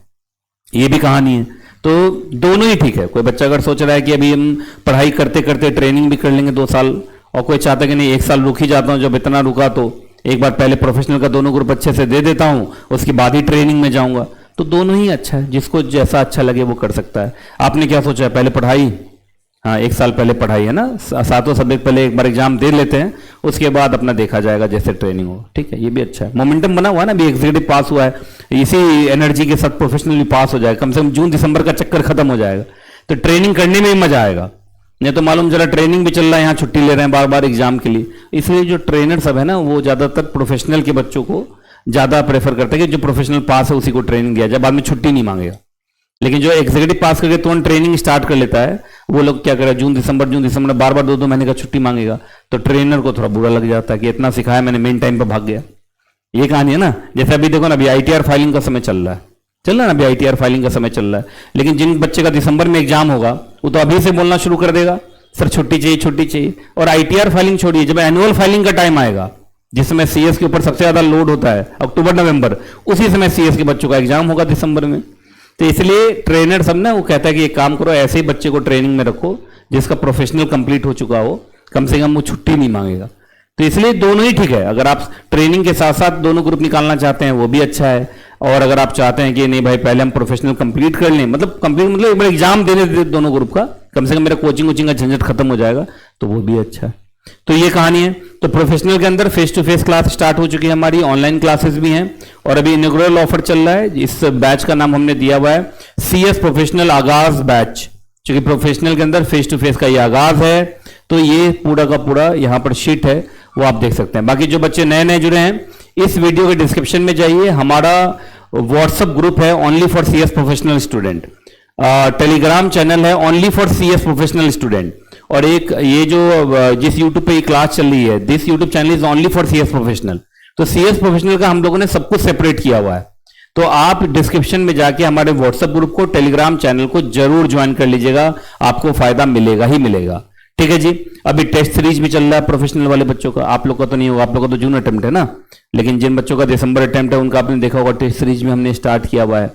ये भी कहानी है। तो दोनों ही ठीक है। कोई बच्चा अगर सोच रहा है कि अभी हम पढ़ाई करते करते ट्रेनिंग भी कर लेंगे 2 साल, और कोई चाहता है कि नहीं 1 साल रुक ही जाता हूं, जब इतना रुका तो एक बार पहले प्रोफेशनल का दोनों ग्रुप अच्छे से दे देता हूं, उसके बाद ही ट्रेनिंग में जाऊंगा, तो दोनों ही अच्छा है। जिसको जैसा अच्छा लगे वो कर सकता है। आपने क्या सोचा है, पहले पढ़ाई, हाँ, एक साल पहले पढ़ाई है ना, सातों सब्जेक्ट पहले एक बार एग्जाम दे लेते हैं, उसके बाद अपना देखा जाएगा जैसे ट्रेनिंग हो। ठीक है, ये भी अच्छा है, मोमेंटम बना हुआ है ना, अभी एग्जीक्यूटिव पास हुआ है, इसी एनर्जी के साथ प्रोफेशनल भी पास हो जाएगा, कम से कम जून दिसंबर का चक्कर खत्म हो जाएगा, तो ट्रेनिंग करने में ही मजा आएगा। नहीं तो मालूम जरा ट्रेनिंग भी चल रहा है, यहाँ छुट्टी ले रहे हैं बार बार एग्जाम के लिए। इसलिए जो ट्रेनर सब है ना, वो ज्यादातर प्रोफेशनल के बच्चों को ज्यादा प्रेफर करते हैं कि जो प्रोफेशनल पास है उसी को ट्रेनिंग दिया जाए, बाद में छुट्टी नहीं मांगेगा। लेकिन जो एग्जीक्यूटिव पास करके तुरंत ट्रेनिंग स्टार्ट कर लेता है, वो लोग क्या करें, जून दिसंबर बार बार 2-2 महीने का छुट्टी मांगेगा, तो ट्रेनर को थोड़ा बुरा लग जाता है कि इतना सिखाया मैंने, मेन टाइम पे भाग गया। ये कहानी है ना। जैसे अभी देखो ना, अभी आईटीआर फाइलिंग का समय चल रहा है ना, अभी आईटीआर फाइलिंग का समय चल रहा है, लेकिन जिन बच्चे का दिसंबर में एग्जाम होगा वो तो अभी से बोलना शुरू कर देगा, सर छुट्टी चाहिए छुट्टी चाहिए। और आईटीआर फाइलिंग छोड़िए, जब एनुअल फाइलिंग का टाइम आएगा, जिस समय सीएस के ऊपर सबसे ज्यादा लोड होता है, अक्टूबर नवंबर, उसी समय सीएस के बच्चों का एग्जाम होगा दिसंबर में। तो इसलिए ट्रेनर सब ना, वो कहता है कि एक काम करो, ऐसे ही बच्चे को ट्रेनिंग में रखो जिसका प्रोफेशनल कंप्लीट हो चुका हो, कम से कम वो छुट्टी नहीं मांगेगा। तो इसलिए दोनों ही ठीक है, अगर आप ट्रेनिंग के साथ साथ दोनों ग्रुप निकालना चाहते हैं वो भी अच्छा है, और अगर आप चाहते हैं कि नहीं भाई पहले हम प्रोफेशनल कंप्लीट कर लें, मतलब कंप्लीट मतलब एक बार एग्जाम देने दे दोनों ग्रुप का, कम से कम मेरा कोचिंग का झंझट खत्म हो जाएगा, तो वो भी अच्छा है। तो ये कहानी है। तो प्रोफेशनल के अंदर face to face class start हो चुकी है हमारी, ऑनलाइन क्लासेस भी हैं, और अभी इनॉग्रेल ऑफर चल रहा है। इस बैच का नाम हमने दिया हुआ है सीएस प्रोफेशनल आगाज बैच, क्योंकि प्रोफेशनल के अंदर फेस टू फेस का ये आगाज है। तो ये पूरा का पूरा यहाँ पर शीट है, वो आप देख सकते हैं। बाकी जो बच्चे नए नए जुड़े हैं, इस वीडियो के डिस्क्रिप्शन में जाइए, हमारा व्हाट्सएप ग्रुप है only for CS professional student, Telegram channel है only for CS professional student, और एक ये जो जिस यूट्यूब पे ये क्लास चल रही है, this YouTube channel is only for CS professional. तो सीएस प्रोफेशनल का हम लोगों ने सब कुछ सेपरेट किया हुआ है। तो आप डिस्क्रिप्शन में जाके हमारे व्हाट्सएप ग्रुप को, टेलीग्राम चैनल को जरूर ज्वाइन कर लीजिएगा, आपको फायदा मिलेगा ही मिलेगा। ठीक है जी। अभी टेस्ट सीरीज भी चल रहा है प्रोफेशनल वाले बच्चों का, आप लोग का तो नहीं होगा, आप लोग का तो जून अटेम्प्ट है ना, लेकिन जिन बच्चों का दिसंबर अटेम्प्ट है उनका आपने देखा होगा टेस्ट सीरीज में हमने स्टार्ट किया हुआ है,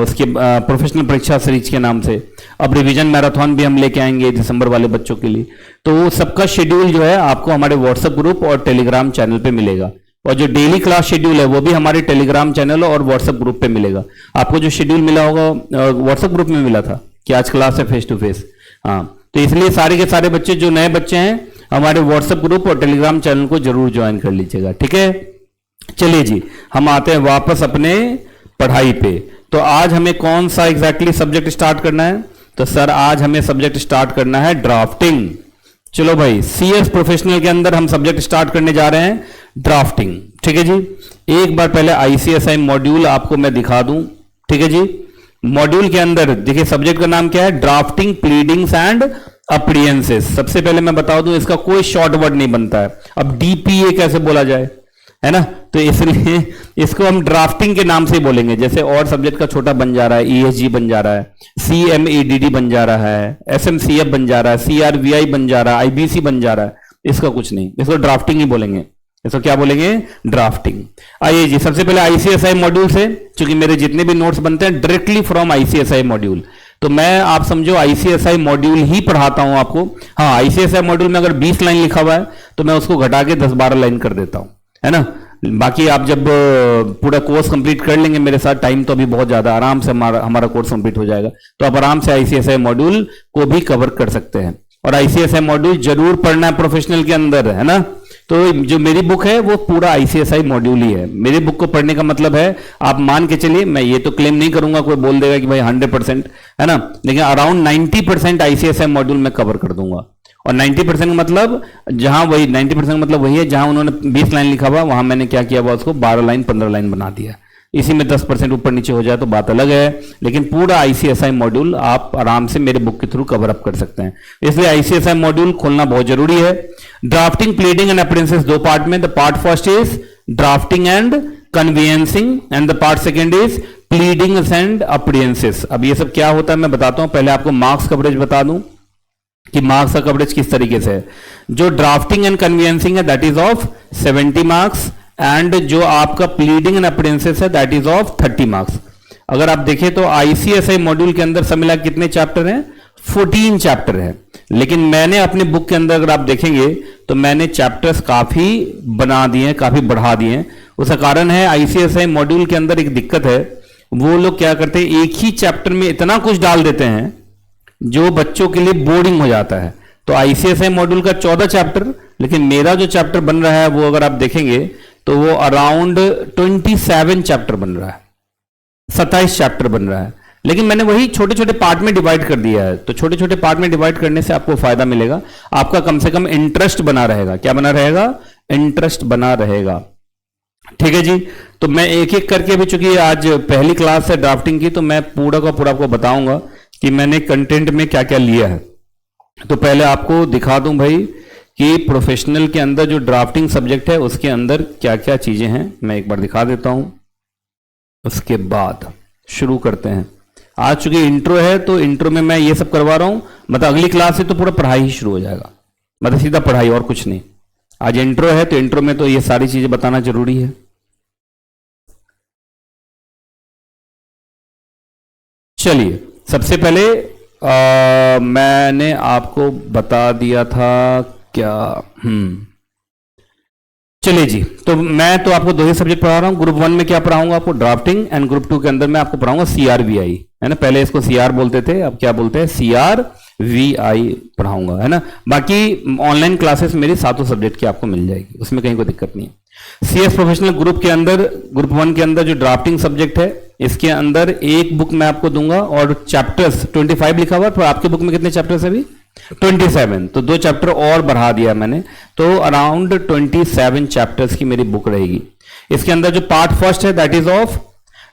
उसके प्रोफेशनल परीक्षा सीरीज के नाम से। अब रिवीजन मैराथन भी हम लेके आएंगे दिसंबर वाले बच्चों के लिए। तो वो सबका शेड्यूल जो है आपको हमारे व्हाट्सएप ग्रुप और टेलीग्राम चैनल पे मिलेगा, और जो डेली क्लास शेड्यूल है वो भी हमारे टेलीग्राम चैनल और व्हाट्सएप ग्रुप पे मिलेगा। आपको जो शेड्यूल मिला होगा व्हाट्सएप ग्रुप में मिला था कि आज क्लास है फेस टू फेस, हाँ। तो इसलिए सारे के सारे बच्चे जो नए बच्चे हैं हमारे व्हाट्सएप ग्रुप और टेलीग्राम चैनल को जरूर ज्वाइन कर लीजिएगा। ठीक है, चलिए जी, हम आते हैं वापस अपने पढ़ाई पे। तो आज हमें कौन सा एग्जैक्टली सब्जेक्ट स्टार्ट करना है? तो सर आज हमें सब्जेक्ट स्टार्ट करना है ड्राफ्टिंग। चलो भाई, सीएस प्रोफेशनल के अंदर हम सब्जेक्ट स्टार्ट करने जा रहे हैं ड्राफ्टिंग। ठीक है जी। एक बार पहले आईसीएसआई मॉड्यूल आपको मैं दिखा दूं। ठीक है जी। मॉड्यूल के अंदर देखिए सब्जेक्ट का नाम क्या है, ड्राफ्टिंग प्लीडिंग्स एंड अपीयरेंसेस। सबसे पहले मैं बता दूं इसका कोई शॉर्ट वर्ड नहीं बनता है। अब डीपीए कैसे बोला जाए, है ना, तो इसलिए इसको हम ड्राफ्टिंग के नाम से ही बोलेंगे। जैसे और सब्जेक्ट का छोटा बन जा रहा है, ईएसजी बन जा रहा है, सीएमईडीडी बन जा रहा है, एसएमसीएफ बन जा रहा है, सीआरवीआई बन जा रहा है, आईबीसी बन जा रहा है, इसका कुछ नहीं, इसको ड्राफ्टिंग ही बोलेंगे। इसको क्या बोलेंगे? ड्राफ्टिंग। आइए जी, सबसे पहले आईसीएसआई मॉड्यूल से, क्योंकि मेरे जितने भी नोट्स बनते हैं डायरेक्टली फ्रॉम आईसीएसआई मॉड्यूल, तो मैं आप समझो आईसीएसआई मॉड्यूल ही पढ़ाता हूं आपको। हाँ, आईसीएसआई मॉड्यूल में अगर 20 लाइन लिखा हुआ है तो मैं उसको घटा के 10-12 लाइन कर देता हूं, है ना। बाकी आप जब पूरा कोर्स कंप्लीट कर लेंगे मेरे साथ, टाइम तो अभी बहुत ज्यादा, आराम से हमारा कोर्स कंप्लीट हो जाएगा, तो आप आराम से आईसीएसआई मॉड्यूल को भी कवर कर सकते हैं। और आईसीएसआई मॉड्यूल जरूर पढ़ना है प्रोफेशनल के अंदर, है ना। तो जो मेरी बुक है वो पूरा आईसीएसआई मॉड्यूल ही है। मेरी बुक को पढ़ने का मतलब है, आप मान के चलिए, मैं ये तो क्लेम नहीं करूंगा, कोई बोल देगा कि भाई 100%, है ना, लेकिन अराउंड 90% आईसीएसआई मॉड्यूल में कवर कर दूंगा। और 90% मतलब जहां वही 90% मतलब वही है जहां उन्होंने 20 लाइन लिखा हुआ, वहां मैंने क्या किया हुआ, उसको 12 लाइन 15 लाइन बना दिया। इसी में 10% ऊपर नीचे हो जाए तो बात अलग है, लेकिन पूरा आईसीएसआई मॉड्यूल आप आराम से मेरे बुक के थ्रू कवर अप कर सकते हैं। इसलिए आईसीएसआई मॉड्यूल खोलना बहुत जरूरी है। ड्राफ्टिंग, प्लीडिंग एंड अपीयरेंसेस, दो पार्ट में। The part first is drafting and convincing and the part second is pleadings and appearances. अब ये सब क्या होता है मैं बताता हूं। पहले आपको मार्क्स कवरेज बता दूं कि मार्क्स का कवरेज किस तरीके से है। जो ड्राफ्टिंग एंड कन्वेंसिंग है that is of 70 marks, and जो आपका प्लीडिंग एंड अपीयरेंसेस है दैट इज ऑफ 30 मार्क्स। अगर आप देखें तो आईसीएसआई मॉड्यूल के अंदर सब मिला कितने चैप्टर हैं? 14 चैप्टर हैं। लेकिन मैंने अपने बुक के अंदर अगर आप देखेंगे तो मैंने चैप्टर्स काफी बना दिए हैं, काफी बढ़ा दिए हैं। उसका कारण है आईसीएसआई मॉड्यूल के अंदर एक दिक्कत है, वो लोग क्या करते हैं, एक ही चैप्टर में इतना कुछ डाल देते हैं जो बच्चों के लिए बोरिंग हो जाता है। तो आईसीएसआई मॉड्यूल का 14 चैप्टर, लेकिन मेरा जो चैप्टर बन रहा है वो अगर आप देखेंगे तो वो अराउंड 27 चैप्टर बन रहा है, 27 चैप्टर बन रहा है। लेकिन मैंने वही छोटे छोटे पार्ट में डिवाइड कर दिया है। तो छोटे छोटे पार्ट में डिवाइड करने से आपको फायदा मिलेगा, आपका कम से कम इंटरेस्ट बना रहेगा। क्या बना रहेगा? इंटरेस्ट बना रहेगा। ठीक है जी। तो मैं एक एक करके भी, चूंकि आज पहली क्लास है ड्राफ्टिंग की, तो मैं पूरा का पूरा आपको बताऊंगा कि मैंने कंटेंट में क्या क्या लिया है। तो पहले आपको दिखा दूं भाई कि प्रोफेशनल के अंदर जो ड्राफ्टिंग सब्जेक्ट है उसके अंदर क्या क्या चीजें हैं, मैं एक बार दिखा देता हूं, उसके बाद शुरू करते हैं। आज चूंकि इंट्रो है तो इंट्रो में मैं ये सब करवा रहा हूं, मतलब अगली क्लास से तो पूरा पढ़ाई ही शुरू हो जाएगा, मतलब सीधा पढ़ाई और कुछ नहीं। आज इंट्रो है तो इंट्रो में तो ये सारी चीजें बताना जरूरी है। चलिए, सबसे पहले मैंने आपको बता दिया था क्या, चलिए जी। तो मैं तो आपको दो ही सब्जेक्ट पढ़ा रहा हूं। ग्रुप 1 में क्या पढ़ाऊंगा आपको? ड्राफ्टिंग। एंड ग्रुप 2 के अंदर मैं आपको पढ़ाऊंगा CRVI, है ना। पहले इसको CR बोलते थे, अब क्या बोलते हैं? CRVI पढ़ाऊंगा, है ना। बाकी ऑनलाइन क्लासेस मेरी सातों सब्जेक्ट की आपको मिल जाएगी, उसमें कहीं कोई दिक्कत नहीं है। CS प्रोफेशनल ग्रुप के अंदर, ग्रुप 1 के अंदर जो ड्राफ्टिंग सब्जेक्ट है, इसके अंदर एक बुक मैं आपको दूंगा और चैप्टर्स 25 लिखा हुआ है। तो आपके बुक में कितने चैप्टर्स है अभी? 27। तो 2 चैप्टर और बढ़ा दिया मैंने, तो अराउंड 27 चैप्टर्स की मेरी बुक रहेगी। इसके अंदर जो पार्ट फर्स्ट है that is of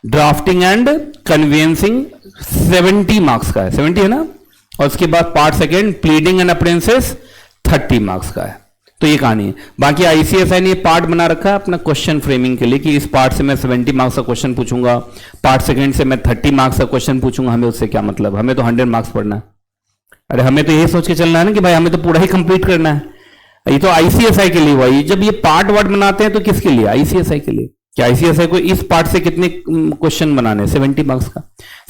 drafting and conveyancing, 70 marks का है, 70 है ना। और उसके बाद part second pleading and appearances, 30 marks का है। तो ये कहानी है। बाकी आईसीएसआई ने ये पार्ट बना रखा है अपना क्वेश्चन फ्रेमिंग के लिए कि इस पार्ट से मैं 70 मार्क्स का क्वेश्चन पूछूंगा, पार्ट सेकेंड से मैं 30 मार्क्स का क्वेश्चन पूछूंगा। हमें उससे क्या मतलब? हमें तो 100 मार्क्स पढ़ना है। अरे हमें तो ये सोच के चलना है ना कि भाई हमें तो पूरा ही कंप्लीट करना है। ये तो आईसीएसआई के लिए हुआ। ये जब ये पार्ट वर्ड बनाते हैं तो किसके लिए? आईसीएसआई के लिए। कि आईसीएसआई को इस पार्ट से कितने क्वेश्चन बनाने हैं? 70 मार्क्स का।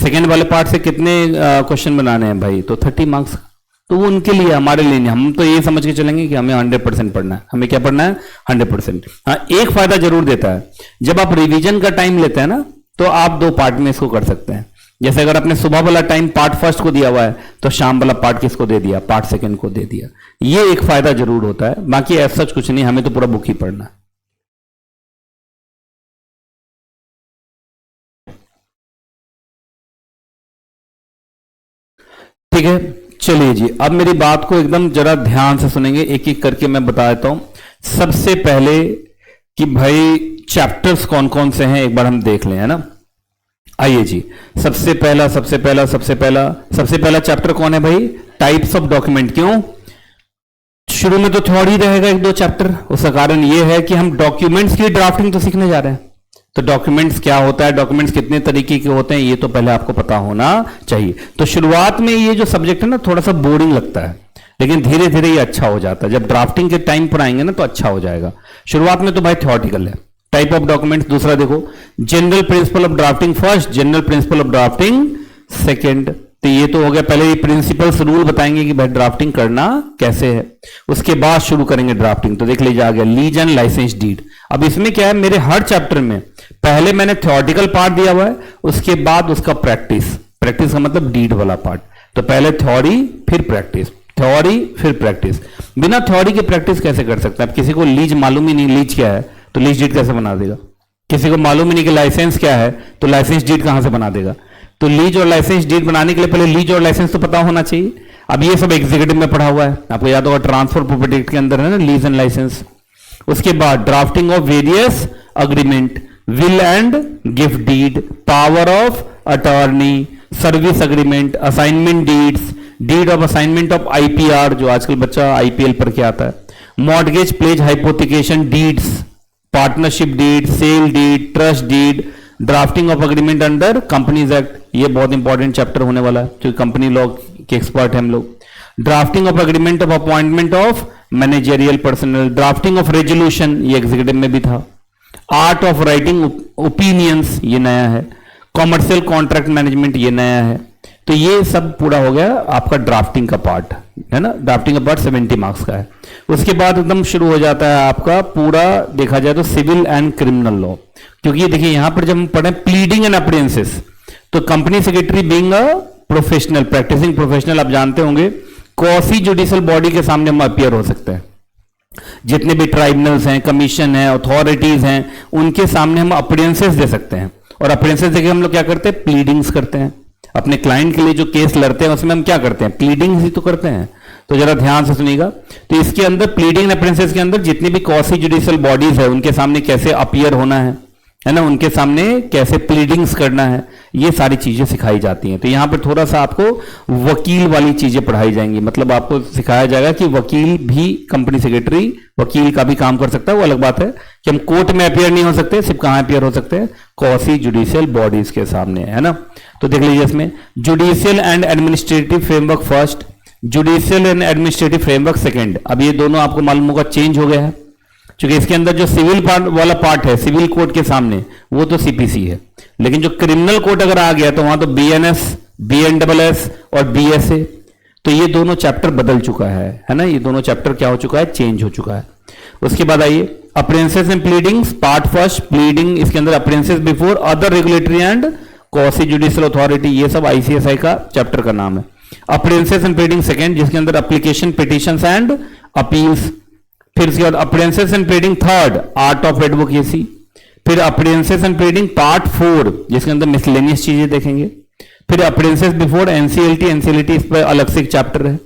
सेकेंड वाले पार्ट से कितने क्वेश्चन बनाने हैं भाई? तो 30 मार्क्स का। तो वो उनके लिए, हमारे लिए नहीं। हम तो ये समझ के चलेंगे कि हमें 100% पढ़ना है। हमें क्या पढ़ना है? 100%। हाँ, एक फायदा जरूर देता है, जब आप रिवीजन का टाइम लेते हैं ना, तो आप 2 पार्ट में इसको कर सकते हैं। जैसे अगर आपने सुबह वाला टाइम पार्ट फर्स्ट को दिया हुआ है, तो शाम वाला पार्ट किसको दे दिया? पार्ट सेकंड को दे दिया। ये एक फायदा जरूर होता है। बाकी ऐसा कुछ नहीं, हमें तो पूरा बुक ही पढ़ना है। ठीक है, चलिए जी। अब मेरी बात को एकदम जरा ध्यान से सुनेंगे, एक एक करके मैं बता देता हूं। सबसे पहले कि भाई चैप्टर्स कौन कौन से हैं एक बार हम देख लें, है ना। आइए जी, सबसे पहला चैप्टर कौन है भाई? Types of document. क्यों? शुरू में तो थ्योरी रहेगा 1-2 चैप्टर। उसका कारण यह है कि हम डॉक्यूमेंट्स की ड्राफ्टिंग तो सीखने जा रहे हैं। तो डॉक्यूमेंट्स क्या होता है, डॉक्यूमेंट्स कितने तरीके के होते हैं, ये तो पहले आपको पता होना चाहिए। तो शुरुआत में ये जो सब्जेक्ट है ना, थोड़ा सा बोरिंग लगता है, लेकिन धीरे धीरे ये अच्छा हो जाता है। जब ड्राफ्टिंग के टाइम पर आएंगे ना तो अच्छा हो जाएगा। शुरुआत में तो भाई थ्योरेटिकल है। टाइप ऑफ डॉक्यूमेंट्स दूसरा देखो, general principle of drafting first, general principle of drafting second. तो ये तो हो गया, पहले ये प्रिंसिपल्स रूल बताएंगे कि भाई ड्राफ्टिंग करना कैसे है। उसके बाद शुरू करेंगे ड्राफ्टिंग। तो देख लीजिए आ गया लीज एंड लाइसेंस डीड। अब इसमें क्या है, मेरे हर चैप्टर में पहले मैंने थ्योरेटिकल पार्ट दिया हुआ है, उसके बाद उसका प्रैक्टिस। प्रैक्टिस का मतलब डीड वाला पार्ट। तो पहले थ्योरी फिर प्रैक्टिस, थ्योरी फिर प्रैक्टिस। बिना थ्योरी के प्रैक्टिस कैसे कर सकते हैं? अब किसी को लीज मालूम ही नहीं, लीज क्या है, तो लीज डीड कैसे बना देगा? किसी को मालूम ही नहीं कि लाइसेंस क्या है, तो लाइसेंस डीड कहां से बना देगा? तो लीज और लाइसेंस डीड बनाने के लिए पहले लीज और लाइसेंस तो पता होना चाहिए। अब ये सब एग्जीक्यूटिव में पढ़ा हुआ है, आपको याद होगा ट्रांसफर प्रॉपर्टी के अंदर है ना लीज एंड लाइसेंस। उसके बाद drafting of various agreement, will and gift deed, power of attorney, service agreement, assignment deeds, deed of assignment of IPR, जो आजकल बच्चा आईपीएल पर क्या आता है, mortgage pledge hypothecation deeds, partnership deed, sale deed, trust deed, drafting of agreement under companies act. ये बहुत important chapter होने वाला है क्योंकि कंपनी लॉ के एक्सपर्ट हैं हम लोग। Drafting of agreement of appointment of managerial personal, drafting of resolution, ये एग्जीक्यूटिव में भी था। आर्ट ऑफ राइटिंग ओपिनियंस, ये नया है। कॉमर्शियल कॉन्ट्रैक्ट मैनेजमेंट, ये नया है। तो ये सब पूरा हो गया आपका ड्राफ्टिंग का पार्ट, है ना। ड्राफ्टिंग का पार्ट 70 मार्क्स का है। उसके बाद एकदम शुरू हो जाता है आपका पूरा, देखा जाए तो सिविल एंड क्रिमिनल लॉ। क्योंकि ये देखिए यहां पर जब हम पढ़े प्लीडिंग एंड अपीयरेंसेस, तो company secretary being a professional, practising professional आप जानते होंगे, क्वासी जुडिशियल बॉडी के सामने हम अपीयर हो सकते हैं। जितने भी ट्राइब्यूनल्स हैं, कमीशन है, अथॉरिटीज हैं, उनके सामने हम अपीयरेंसेस दे सकते हैं। और अपीयरेंसेस देके हम लोग क्या करते हैं, प्लीडिंग्स करते हैं। अपने क्लाइंट के लिए जो केस लड़ते हैं उसमें हम क्या करते हैं, प्लीडिंग्स ही तो करते हैं। तो जरा ध्यान से सुनिएगा। तो इसके अंदर प्लीडिंग अपीयरेंसेस के अंदर जितनी भी क्वासी जुडिशियल बॉडीज है उनके सामने कैसे अपीयर होना है ना, उनके सामने कैसे प्लीडिंग्स करना है, ये सारी चीजें सिखाई जाती हैं। तो यहां पर थोड़ा सा आपको वकील वाली चीजें पढ़ाई जाएंगी, मतलब आपको सिखाया जाएगा कि वकील भी, कंपनी सेक्रेटरी वकील का भी काम कर सकता है। वो अलग बात है कि हम कोर्ट में अपीयर नहीं हो सकते, सिर्फ कहां अपीयर हो सकते हैं, क्वासी जुडिशियल बॉडीज के सामने, है ना। तो देख लीजिए इसमें judicial and administrative framework first, judicial and administrative framework second. अब ये दोनों आपको मालूम होगा चेंज हो गया है, क्योंकि इसके अंदर जो सिविल पार्ट वाला पार्ट है, सिविल कोड के सामने, वो तो सीपीसी है, लेकिन जो क्रिमिनल कोड अगर आ गया तो वहां तो बीएनएस, बीएनडबलएस और बीएसए, तो ये दोनों चैप्टर बदल चुका है ना। ये दोनों चैप्टर क्या हो चुका है, चेंज हो चुका है। उसके बाद आइए appearances and pleadings part first, pleading, इसके अंदर appearances before other regulatory and quasi judicial authority, ये सब आईसीएसआई का चैप्टर का नाम है। अपीयरेंसेस एंड प्लीडिंग सेकंड, जिसके अंदर एप्लीकेशन, पिटीशंस एंड अपील्स। फिर उसके बाद appearances and pleading third, art of advocacy. फिर अपीयरेंसेस एंड प्लीडिंग पार्ट 4, जिसके अंदर मिसलेनियस चीजें देखेंगे। फिर अपीयरेंसेस बिफोर एनसीएलटी, एनसीएलटी इस पर अलग से एक चैप्टर है।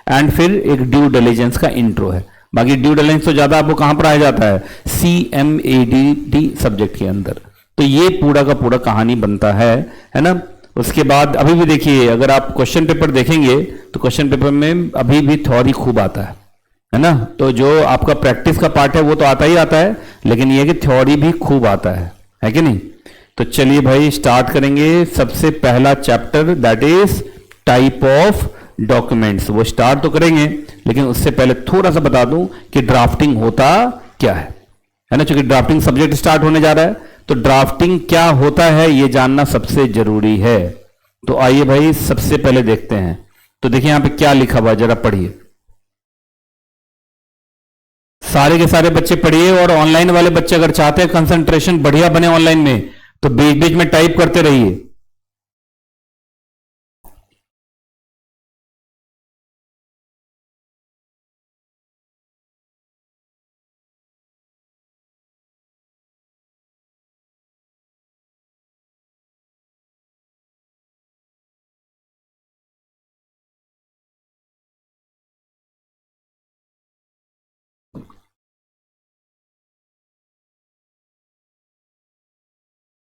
एंड फिर एक ड्यू डिलिजेंस का इंट्रो है। बाकी ड्यू डिलिजेंस तो ज्यादा आपको कहां पर आया जाता है, CMADD सब्जेक्ट के अंदर। तो ये पूरा का पूरा कहानी बनता है ना। उसके बाद अभी भी देखिए, अगर आप क्वेश्चन पेपर देखेंगे तो क्वेश्चन पेपर में अभी भी थ्योरी खूब आता है ना। तो जो आपका प्रैक्टिस का पार्ट है वो तो आता ही आता है, लेकिन ये कि थ्योरी भी खूब आता है कि नहीं। तो चलिए भाई स्टार्ट करेंगे। सबसे पहला chapter that is type of documents, वो स्टार्ट तो करेंगे, लेकिन उससे पहले थोड़ा सा बता दूं कि ड्राफ्टिंग होता क्या है ना। क्योंकि ड्राफ्टिंग सब्जेक्ट स्टार्ट होने जा रहा है, तो ड्राफ्टिंग क्या होता है ये जानना सबसे जरूरी है। तो आइए भाई सबसे पहले देखते हैं। तो देखिए यहां पे क्या लिखा हुआ है, जरा पढ़िए। सारे के सारे बच्चे पढ़िए, और ऑनलाइन वाले बच्चे अगर चाहते हैं कंसंट्रेशन बढ़िया बने ऑनलाइन में, तो बीच बीच में टाइप करते रहिए।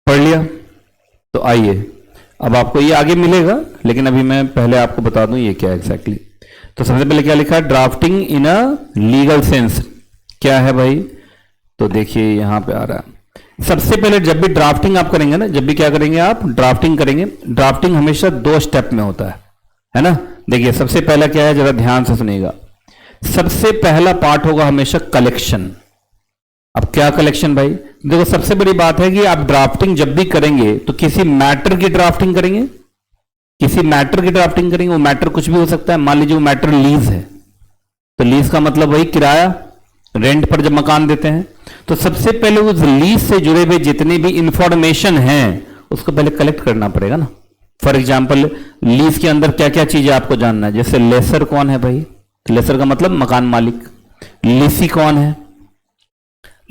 पढ़ लिया? तो आइए, अब आपको ये आगे मिलेगा, लेकिन अभी मैं पहले आपको बता दूं ये क्या है एग्जैक्टली। तो सबसे पहले क्या लिखा है, drafting in a legal sense क्या है भाई। तो देखिए यहां पे आ रहा है। सबसे पहले जब भी ड्राफ्टिंग आप करेंगे ना, जब भी क्या करेंगे आप ड्राफ्टिंग करेंगे, ड्राफ्टिंग हमेशा 2 स्टेप में होता है ना। देखिए सबसे पहला क्या है, जरा ध्यान से सुनिएगा। सबसे पहला पार्ट होगा हमेशा कलेक्शन। अब क्या कलेक्शन भाई, देखो सबसे बड़ी बात है कि आप ड्राफ्टिंग जब भी करेंगे तो किसी मैटर की ड्राफ्टिंग करेंगे, किसी मैटर की ड्राफ्टिंग करेंगे। वो मैटर कुछ भी हो सकता है। मान लीजिए वो मैटर लीज है, तो लीज का मतलब वही किराया, रेंट पर जब मकान देते हैं, तो सबसे पहले उस लीज से जुड़े हुए जितने भी इंफॉर्मेशन हैं उसको पहले कलेक्ट करना पड़ेगा ना। फॉर एग्जाम्पल लीज के अंदर क्या क्या चीजें आपको जानना है, जैसे लेसर कौन है भाई, लेसर का मतलब मकान मालिक। लिसी कौन है,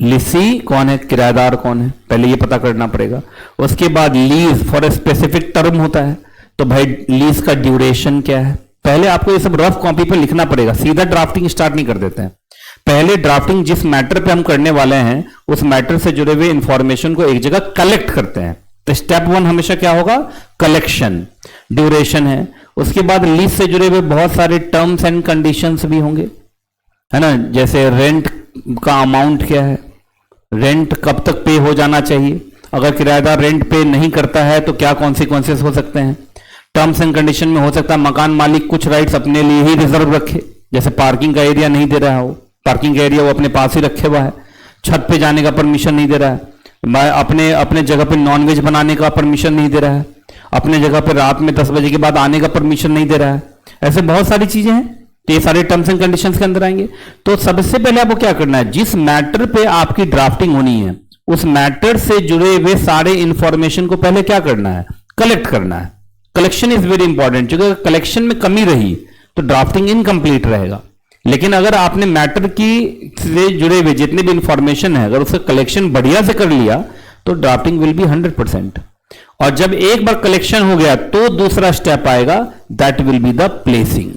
लिसी कौन है, किराएदार कौन है, पहले ये पता करना पड़ेगा। उसके बाद lease for a specific term होता है, तो भाई लीज का ड्यूरेशन क्या है। पहले आपको ये सब रफ कॉपी पे लिखना पड़ेगा, सीधा ड्राफ्टिंग स्टार्ट नहीं कर देते हैं। पहले ड्राफ्टिंग जिस मैटर पे हम करने वाले हैं उस मैटर से जुड़े हुए इंफॉर्मेशन को एक जगह कलेक्ट करते हैं। तो स्टेप 1 हमेशा क्या होगा, कलेक्शन। ड्यूरेशन है। उसके बाद लीज से जुड़े हुए बहुत सारे टर्म्स एंड कंडीशंस भी होंगे, है ना। जैसे रेंट का अमाउंट क्या है, रेंट कब तक पे हो जाना चाहिए, अगर किराएदार रेंट पे नहीं करता है तो क्या कॉन्सिक्वेंसेस हो सकते हैं। टर्म्स एंड कंडीशन में हो सकता है मकान मालिक कुछ राइट्स अपने लिए ही रिजर्व रखे, जैसे पार्किंग का एरिया नहीं दे रहा हो, पार्किंग का एरिया वो अपने पास ही रखे हुआ है, छत पे जाने का परमिशन नहीं दे रहा है, अपने जगह पे नॉनवेज बनाने का परमिशन नहीं दे रहा है, अपने जगह पे रात में 10 बजे के बाद आने का परमिशन नहीं दे रहा है। ऐसे बहुत सारी चीजें हैं, तो ये सारे टर्म्स एंड कंडीशंस के अंदर आएंगे। तो सबसे पहले आपको क्या करना है, जिस मैटर पे आपकी ड्राफ्टिंग होनी है उस मैटर से जुड़े हुए सारे इंफॉर्मेशन को पहले क्या करना है, कलेक्ट करना है। कलेक्शन इज वेरी इंपॉर्टेंट, क्योंकि अगर कलेक्शन में कमी रही तो ड्राफ्टिंग इनकम्प्लीट रहेगा। लेकिन अगर आपने मैटर की से जुड़े हुए जितने भी इंफॉर्मेशन है, अगर उसका कलेक्शन बढ़िया से कर लिया तो ड्राफ्टिंग विल बी 100%। और जब एक बार कलेक्शन हो गया तो दूसरा स्टेप आएगा, that will be the placing.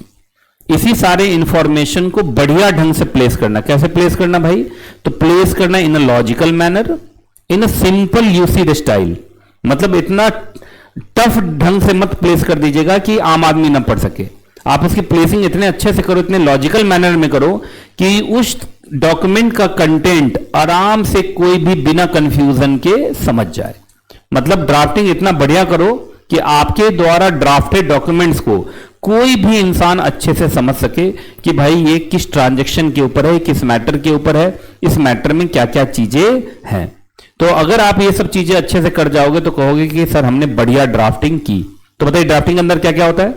इसी सारे इंफॉर्मेशन को बढ़िया ढंग से प्लेस करना। कैसे प्लेस करना भाई? तो प्लेस करना in a logical manner, in a simple usage style. मतलब इतना टफ ढंग से मत प्लेस कर दीजिएगा कि आम आदमी ना पढ़ सके। आप उसकी प्लेसिंग इतने अच्छे से करो, इतने लॉजिकल मैनर में करो कि उस डॉक्यूमेंट का कंटेंट आराम से कोई भी बिना कंफ्यूजन के समझ जाए। मतलब ड्राफ्टिंग इतना बढ़िया करो कि आपके द्वारा ड्राफ्टेड डॉक्यूमेंट्स को कोई भी इंसान अच्छे से समझ सके कि भाई ये किस ट्रांजैक्शन के ऊपर है, किस मैटर के ऊपर है, इस मैटर में क्या क्या चीजें हैं। तो अगर आप ये सब चीजें अच्छे से कर जाओगे तो कहोगे कि सर हमने बढ़िया ड्राफ्टिंग की। तो बताइए ड्राफ्टिंग अंदर क्या क्या होता है?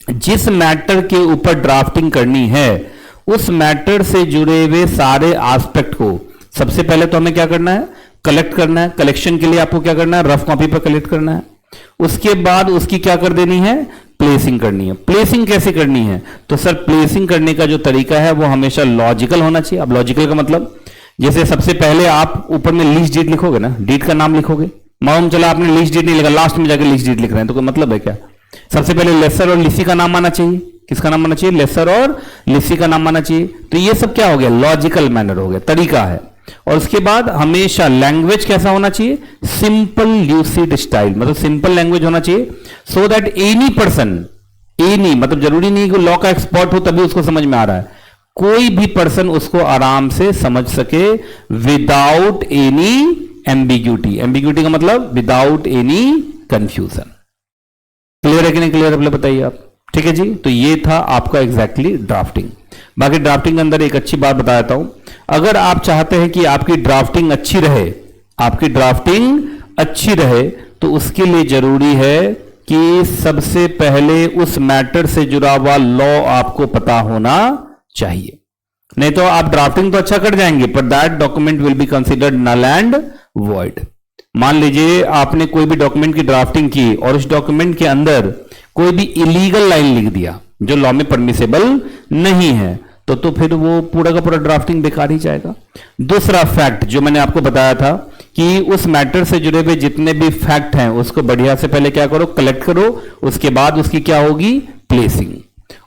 जिस मैटर के ऊपर ड्राफ्टिंग करनी है उस मैटर से जुड़े हुए सारे एस्पेक्ट को सबसे पहले तो हमें क्या करना है? कलेक्ट करना है। कलेक्शन के लिए आपको क्या करना है? रफ कॉपी पर कलेक्ट करना है। उसके बाद उसकी क्या कर देनी है? प्लेसिंग करनी है। प्लेसिंग कैसे करनी है? तो सर प्लेसिंग करने का जो तरीका है वो हमेशा लॉजिकल होना चाहिए। अब लॉजिकल का मतलब जैसे सबसे पहले आप ऊपर में लीज डीड लिखोगे ना, डीड का नाम लिखोगे। मालूम चला आपने लीज डीड नहीं लिखा, लास्ट में जाकर लीज डीड लिख रहे हैं, तो कोई मतलब है क्या? सबसे पहले लेसर और लिसी का नाम आना चाहिए। किसका नाम आना चाहिए? लेसर और लिसी का नाम आना चाहिए। तो ये सब क्या हो गया? लॉजिकल मैनर हो गया, तरीका है। और उसके बाद हमेशा लैंग्वेज कैसा होना चाहिए? सिंपल ल्यूसिड स्टाइल, मतलब सिंपल लैंग्वेज होना चाहिए, so that any person, any मतलब जरूरी नहीं कि लॉ का एक्सपर्ट हो तभी उसको समझ में आ रहा है, कोई भी पर्सन उसको आराम से समझ सके विदाउट एनी एम्बिग्यूटी। एम्बिग्यूटी का मतलब विदाउट एनी कंफ्यूजन। क्लियर है कि नहीं क्लियर? पहले बताइए आप। ठीक है जी, तो ये था आपका एग्जैक्टली ड्राफ्टिंग। बाकी ड्राफ्टिंग के अंदर एक अच्छी बात बता देता हूं, अगर आप चाहते हैं कि आपकी ड्राफ्टिंग अच्छी रहे, आपकी ड्राफ्टिंग अच्छी रहे, तो उसके लिए जरूरी है कि सबसे पहले उस मैटर से जुड़ा हुआ लॉ आपको पता होना चाहिए। नहीं तो आप ड्राफ्टिंग तो अच्छा कर जाएंगे पर that document will be considered null and void. मान लीजिए आपने कोई भी डॉक्यूमेंट की ड्राफ्टिंग की और उस डॉक्यूमेंट के अंदर कोई भी इलीगल लाइन लिख दिया जो लॉ में परमिसेबल नहीं है, तो फिर वो पूरा का पूरा ड्राफ्टिंग बेकार ही जाएगा। दूसरा फैक्ट जो मैंने आपको बताया था कि उस मैटर से जुड़े हुए जितने भी फैक्ट हैं उसको बढ़िया से पहले क्या करो? कलेक्ट करो। उसके बाद उसकी क्या होगी? प्लेसिंग।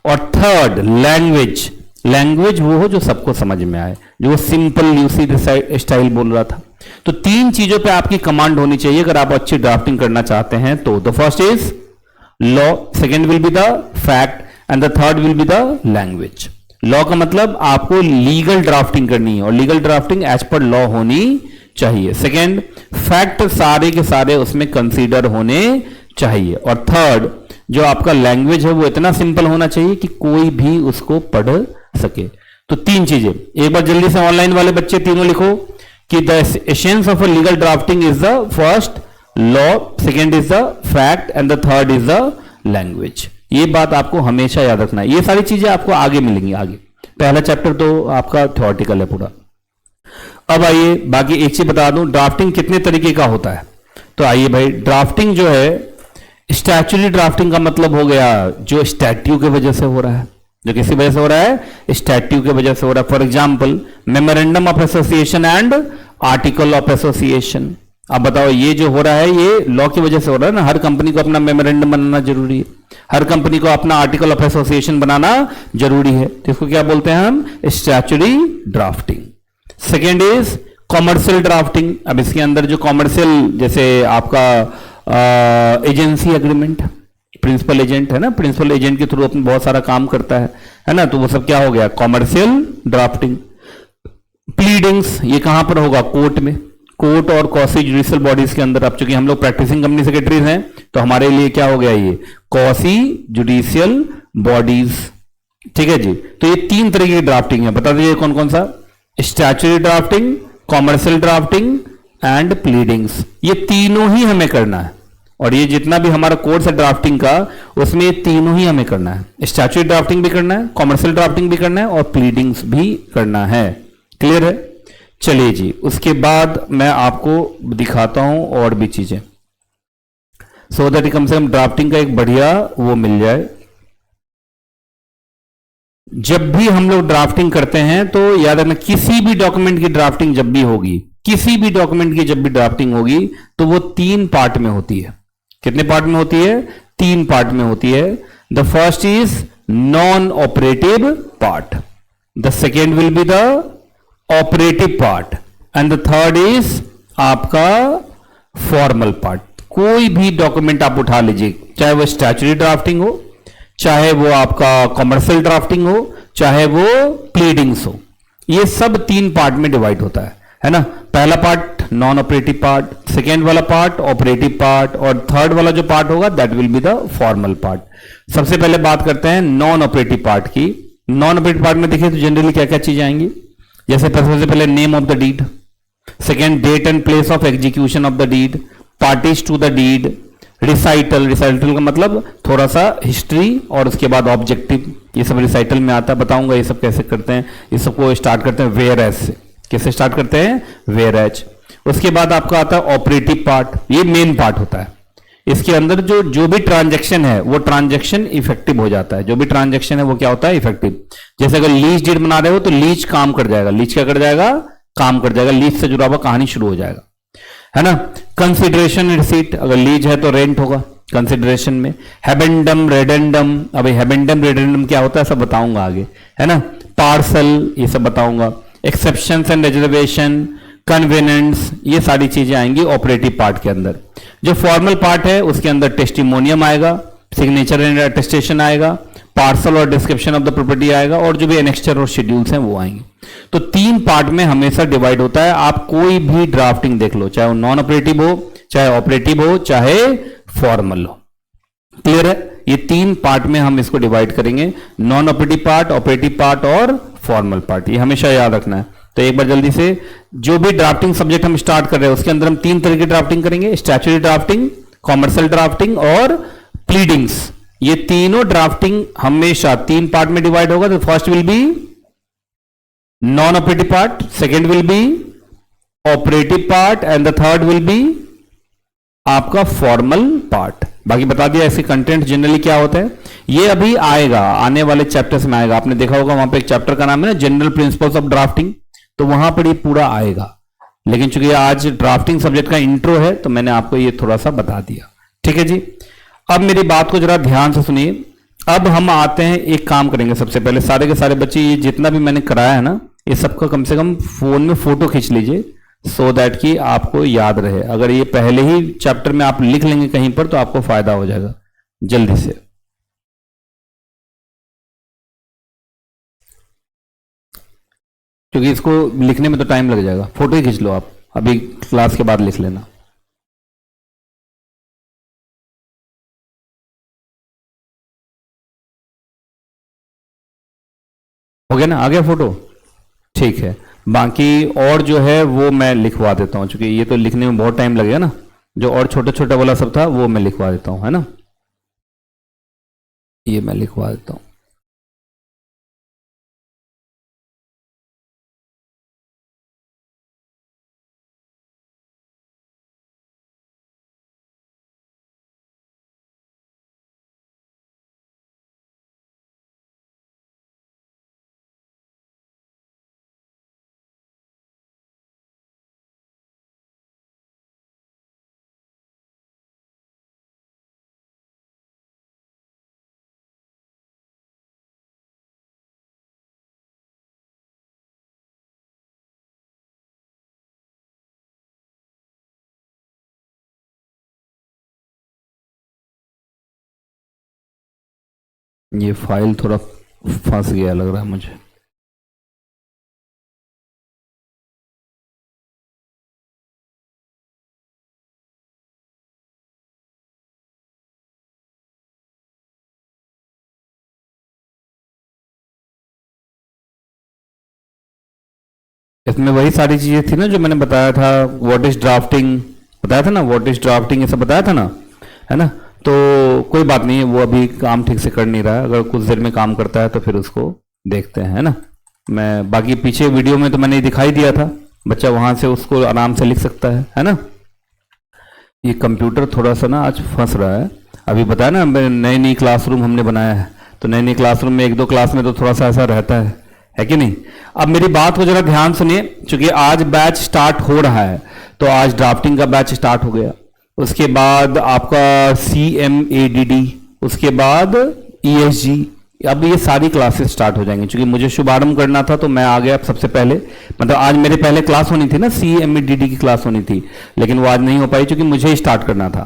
और थर्ड लैंग्वेज। लैंग्वेज वो हो जो सबको समझ में आए, जो वो सिंपल ल्यूसिड स्टाइल बोल रहा था। तो तीन चीजों पे आपकी कमांड होनी चाहिए अगर आप अच्छी ड्राफ्टिंग करना चाहते हैं तो। The first is law, second will be the fact and the third will be the language. Law का मतलब आपको लीगल ड्राफ्टिंग करनी है और लीगल ड्राफ्टिंग एज पर लॉ होनी चाहिए। सेकेंड, फैक्ट सारे के सारे उसमें कंसीडर होने चाहिए। और थर्ड, जो आपका लैंग्वेज है वो इतना सिंपल होना चाहिए कि कोई भी उसको पढ़ सके। तो तीन चीजें, एक बार जल्दी से ऑनलाइन वाले बच्चे तीनों लिखो कि the essence of a legal drafting is the first law, second is the fact and the third is the language. ये बात आपको हमेशा याद रखना है। ये सारी चीजें आपको आगे मिलेंगी। आगे पहला चैप्टर तो आपका थ्योरेटिकल है पूरा। अब आइए बाकी एक चीज बता दूं, ड्राफ्टिंग कितने तरीके का होता है। तो आइए भाई, ड्राफ्टिंग जो है स्टैच्यूटरी ड्राफ्टिंग का मतलब हो गया जो स्टैट्यू की वजह से हो रहा है। जो किसी वजह से हो रहा है? स्टैट्यू की वजह से हो रहा है। For example memorandum of association and article of association. अब बताओ ये जो हो रहा है ये लॉ की वजह से हो रहा है ना। हर कंपनी को अपना मेमोरेंडम बनाना जरूरी है, हर कंपनी को अपना आर्टिकल ऑफ एसोसिएशन बनाना जरूरी है। तो इसको क्या बोलते हैं हम? Statutory drafting. Second is commercial drafting. अब इसके अंदर जो कॉमर्शियल, जैसे आपका एजेंसी एग्रीमेंट, प्रिंसिपल एजेंट है ना, प्रिंसिपल एजेंट के थ्रू अपने बहुत सारा काम करता है ना, तो वो सब क्या हो गया? Commercial drafting. प्लीडिंग्स, ये कहां पर होगा? कोर्ट में। कोर्ट और कॉसी जुडिशियल बॉडीज के अंदर। अब चूंकि हम लोग प्रैक्टिसिंग कंपनी सेक्रेटरीज हैं तो हमारे लिए क्या हो गया? ये कॉसी जुडिशियल बॉडीज। ठीक है जी। तो ये तीन तरीके की ड्राफ्टिंग है। बता दीजिए कौन कौन सा? Statutory drafting, commercial drafting and pleadings. ये तीनों ही हमें करना है और ये जितना भी हमारा कोर्स है ड्राफ्टिंग का उसमें ये तीनों ही हमें करना है। स्टैच्यूटरी ड्राफ्टिंग भी करना है, कॉमर्शियल ड्राफ्टिंग भी करना है और प्लीडिंग्स भी करना है। क्लियर है? चलिए जी, उसके बाद मैं आपको दिखाता हूं और भी चीजें। सो दैट कम से कम ड्राफ्टिंग का एक बढ़िया वो मिल जाए। जब भी हम लोग ड्राफ्टिंग करते हैं तो याद रखना, किसी भी डॉक्यूमेंट की ड्राफ्टिंग जब भी होगी, किसी भी डॉक्यूमेंट की जब भी ड्राफ्टिंग होगी तो वो 3 पार्ट में होती है। कितने पार्ट में होती है? 3 पार्ट में होती है। The first is non operative part, the second will be the operative part, and the third is आपका फॉर्मल पार्ट। कोई भी डॉक्यूमेंट आप उठा लीजिए, चाहे वो स्टैच्यूटरी ड्राफ्टिंग हो, चाहे वो आपका कॉमर्शियल ड्राफ्टिंग हो, चाहे वो प्लीडिंग्स हो, ये सब 3 पार्ट में डिवाइड होता है ना। पहला part non operative part, second वाला पार्ट ऑपरेटिव पार्ट, और थर्ड वाला जो पार्ट होगा that will be the formal part. सबसे पहले बात करते हैं नॉन ऑपरेटिव पार्ट की। नॉन ऑपरेटिव पार्ट में देखिए तो जनरली क्या क्या चीजें आएंगी, जैसे सबसे पहले name of the deed, second date and place of execution of the deed, parties to the deed, recital, recital का मतलब थोड़ा सा हिस्ट्री और उसके बाद ऑब्जेक्टिव, ये सब रिसाइटल में आता है, बताऊंगा ये सब कैसे करते हैं। ये सबको स्टार्ट करते हैं वेयर एज से। कैसे स्टार्ट करते हैं? Whereas. उसके बाद आपका आता है ऑपरेटिव पार्ट, ये मेन पार्ट होता है। इसके अंदर जो भी ट्रांजैक्शन है वो ट्रांजैक्शन इफेक्टिव हो जाता है। जो भी ट्रांजैक्शन है वो क्या होता है? इफेक्टिव। जैसे अगर लीज डीड बना रहे हो तो लीज काम कर जाएगा, लीज क्या कर जाएगा? काम कर जाएगा, लीज से जुड़ा हुआ कहानी शुरू हो जाएगा, है ना। कंसिडरेशन रिसीट, अगर लीज है तो रेंट होगा कंसिडरेशन में। हैबेंडम रेडेंडम, अभी हैबेंडम रेडेंडम क्या होता है सब बताऊंगा आगे, है ना। पार्सल, ये सब बताऊंगा। एक्सेप्शंस एंड रिजर्वेशन, कन्वेनेंस, ये सारी चीजें आएंगी ऑपरेटिव पार्ट के अंदर। जो फॉर्मल पार्ट है उसके अंदर टेस्टिमोनियम आएगा, सिग्नेचर एंड अटेस्टेशन आएगा, पार्सल और डिस्क्रिप्शन ऑफ द प्रॉपर्टी आएगा, और जो भी एनेक्स्चर और शेड्यूल्स हैं वो आएंगे। तो 3 पार्ट में हमेशा डिवाइड होता है। आप कोई भी ड्राफ्टिंग देख लो, चाहे वो नॉन ऑपरेटिव हो, चाहे ऑपरेटिव हो, चाहे फॉर्मल हो। क्लियर है? ये 3 पार्ट में हम इसको डिवाइड करेंगे, नॉन ऑपरेटिव पार्ट और फॉर्मल पार्ट। ये हमेशा याद रखना है। तो एक बार जल्दी से, जो भी ड्राफ्टिंग सब्जेक्ट हम स्टार्ट कर रहे हैं उसके अंदर हम 3 तरह की ड्राफ्टिंग करेंगे, स्टैच्यूटरी ड्राफ्टिंग, कॉमर्शियल ड्राफ्टिंग और प्लीडिंग्स। ये तीनों ड्राफ्टिंग हमेशा 3 पार्ट में डिवाइड होगा। तो first will be non operative part, second will B operative part, and the third will B आपका फॉर्मल पार्ट। बाकी बता दिया इसके कंटेंट जनरली क्या होता है। ये अभी आएगा, आने वाले चैप्टर्स में आएगा। आपने देखा होगा वहां पे एक चैप्टर का नाम है ना जनरल प्रिंसिपल्स ऑफ ड्राफ्टिंग, तो वहां पर ये पूरा आएगा। लेकिन चूंकि आज ड्राफ्टिंग सब्जेक्ट का इंट्रो है तो मैंने आपको ये थोड़ा सा बता दिया। ठीक है जी, अब मेरी बात को जरा ध्यान से सुनिए। अब हम आते हैं, एक काम करेंगे। सबसे पहले सारे के सारे बच्चे, ये जितना भी मैंने कराया है ना, ये सबका कम से कम फोन में फोटो खींच लीजिए, सो दैट कि आपको याद रहे। अगर ये पहले ही चैप्टर में आप लिख लेंगे कहीं पर तो आपको फायदा हो जाएगा जल्दी से। क्योंकि इसको लिखने में तो टाइम लग जाएगा। फोटो ही खींच लो आप, अभी क्लास के बाद लिख लेना। हो गया ना? आ गया फोटो? ठीक है। बाकी और जो है वो मैं लिखवा देता हूं, क्योंकि ये तो लिखने में बहुत टाइम लगेगा ना। जो और छोटा छोटा वाला सब था वो मैं लिखवा देता हूं, है ना। ये मैं लिखवा देता हूं। ये फाइल थोड़ा फंस गया लग रहा है मुझे। इसमें वही सारी चीजें थी ना जो मैंने बताया था। व्हाट इज ड्राफ्टिंग बताया था ना, व्हाट इज ड्राफ्टिंग ये सब बताया था ना, है ना। तो कोई बात नहीं है, वो अभी काम ठीक से कर नहीं रहा है। अगर कुछ देर में काम करता है तो फिर उसको देखते हैं, है ना। मैं बाकी पीछे वीडियो में तो मैंने दिखाई दिया था, बच्चा वहां से उसको आराम से लिख सकता है ना। ये कंप्यूटर थोड़ा सा ना आज फंस रहा है। अभी बताया ना, नई नई क्लासरूम हमने बनाया है, तो नई नई क्लासरूम में एक दो क्लास में तो थोड़ा सा ऐसा रहता है कि नहीं। अब मेरी बात को जरा ध्यान सुनिए, क्योंकि आज बैच स्टार्ट हो रहा है। तो आज ड्राफ्टिंग का बैच स्टार्ट हो गया, उसके बाद आपका CMADD, उसके बाद ESG, अब ये सारी क्लासेस स्टार्ट हो जाएंगी। क्योंकि मुझे शुभारंभ करना था तो मैं आ गया सबसे पहले। मतलब आज मेरे पहले क्लास होनी थी ना, CMADD की क्लास होनी थी, लेकिन वो आज नहीं हो पाई क्योंकि मुझे ही स्टार्ट करना था।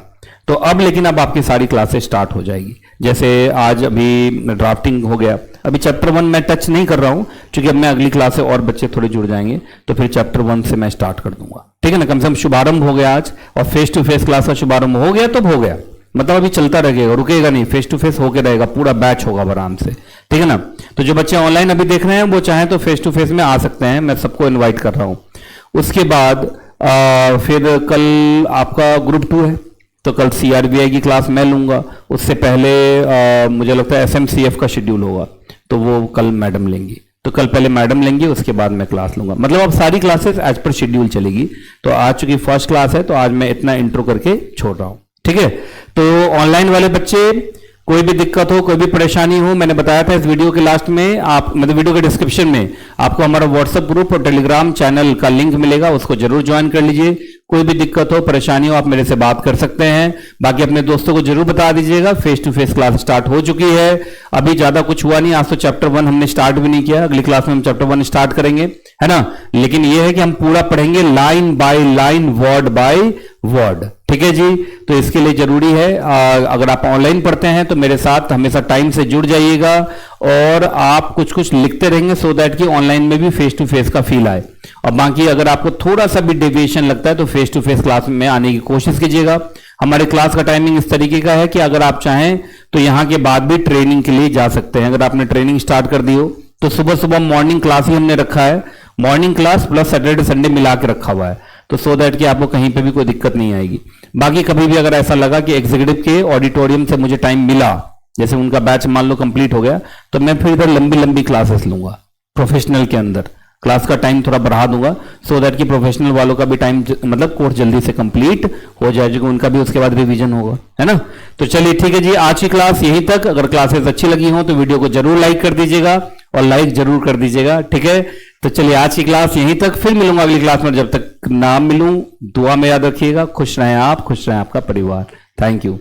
तो अब लेकिन अब आपकी सारी क्लासेस स्टार्ट हो जाएगी। जैसे आज अभी ड्राफ्टिंग हो गया, अभी चैप्टर 1 मैं टच नहीं कर रहा हूं, क्योंकि अब मैं अगली क्लास से और बच्चे थोड़े जुड़ जाएंगे, तो फिर चैप्टर 1 से मैं स्टार्ट कर दूंगा। ठीक है ना, कम से कम शुभारंभ हो गया आज, और फेस टू फेस क्लास का शुभारंभ हो गया तब हो गया, मतलब अभी चलता रहेगा, रुकेगा नहीं, फेस टू फेस होके रहेगा, पूरा बैच होगा आराम से। ठीक है ना। तो जो बच्चे ऑनलाइन अभी देख रहे हैं वो चाहे तो फेस टू फेस में आ सकते हैं, मैं सबको इन्वाइट कर रहा हूं। उसके बाद फिर कल आपका ग्रुप 2 है, तो कल CRBI की क्लास मैं लूंगा। उससे पहले मुझे लगता है SMCF का शेड्यूल होगा, तो वो कल मैडम लेंगी। तो कल पहले मैडम लेंगी, उसके बाद मैं क्लास लूंगा। मतलब अब सारी क्लासेस एज पर शेड्यूल चलेगी। तो आज चूंकि फर्स्ट क्लास है तो आज मैं इतना इंट्रो करके छोड़ रहा हूं। ठीक है। तो ऑनलाइन वाले बच्चे, कोई भी दिक्कत हो, कोई भी परेशानी हो, मैंने बताया था इस वीडियो के लास्ट में, आप मतलब वीडियो के डिस्क्रिप्शन में आपको हमारा व्हाट्सएप ग्रुप और टेलीग्राम चैनल का लिंक मिलेगा, उसको जरूर ज्वाइन कर लीजिए। कोई भी दिक्कत हो, परेशानी हो, आप मेरे से बात कर सकते हैं। बाकी अपने दोस्तों को जरूर बता दीजिएगा, face to face class start हो चुकी है। अभी ज्यादा कुछ हुआ नहीं, आज तो चैप्टर 1 हमने स्टार्ट भी नहीं किया, अगली क्लास में हम चैप्टर 1 स्टार्ट करेंगे, है ना। लेकिन यह है कि हम पूरा पढ़ेंगे line by line, word by word. ठीक है जी। तो इसके लिए जरूरी है, अगर आप ऑनलाइन पढ़ते हैं तो मेरे साथ हमेशा टाइम से जुड़ जाइएगा, और आप कुछ कुछ लिखते रहेंगे, सो दैट कि ऑनलाइन में भी फेस टू फेस का फील आए। और बाकी अगर आपको थोड़ा सा भी डेविएशन लगता है तो फेस टू फेस क्लास में आने की कोशिश कीजिएगा। हमारे क्लास का टाइमिंग इस तरीके का है कि अगर आप चाहें तो यहां के बाद भी ट्रेनिंग के लिए जा सकते हैं। अगर आपने ट्रेनिंग स्टार्ट कर दी हो तो सुबह सुबह मॉर्निंग क्लास ही हमने रखा है, morning class plus Saturday Sunday मिला के रखा हुआ है, तो सो दैट कि आपको कहीं पे भी कोई दिक्कत नहीं आएगी। बाकी कभी भी अगर ऐसा लगा कि एग्जीक्यूटिव के ऑडिटोरियम से मुझे टाइम मिला, जैसे उनका बैच मान लो कंप्लीट हो गया, तो मैं फिर इधर लंबी लंबी क्लासेस लूंगा प्रोफेशनल के अंदर, क्लास का टाइम थोड़ा बढ़ा दूंगा, सो दैट कि प्रोफेशनल वालों का भी टाइम मतलब कोर्स जल्दी से कंप्लीट हो जाए, जो उनका भी उसके बाद रिवीजन होगा, है ना। तो चलिए ठीक है जी, आज की क्लास यहीं तक। अगर क्लासेस अच्छी लगी हो तो वीडियो को जरूर लाइक कर दीजिएगा, और लाइक जरूर कर दीजिएगा। ठीक है। तो चलिए आज की क्लास यहीं तक, फिर मिलूंगा अगली क्लास में। जब तक ना मिलूं, दुआ में याद रखिएगा। खुश रहें आप, खुश रहें आपका परिवार। Thank you.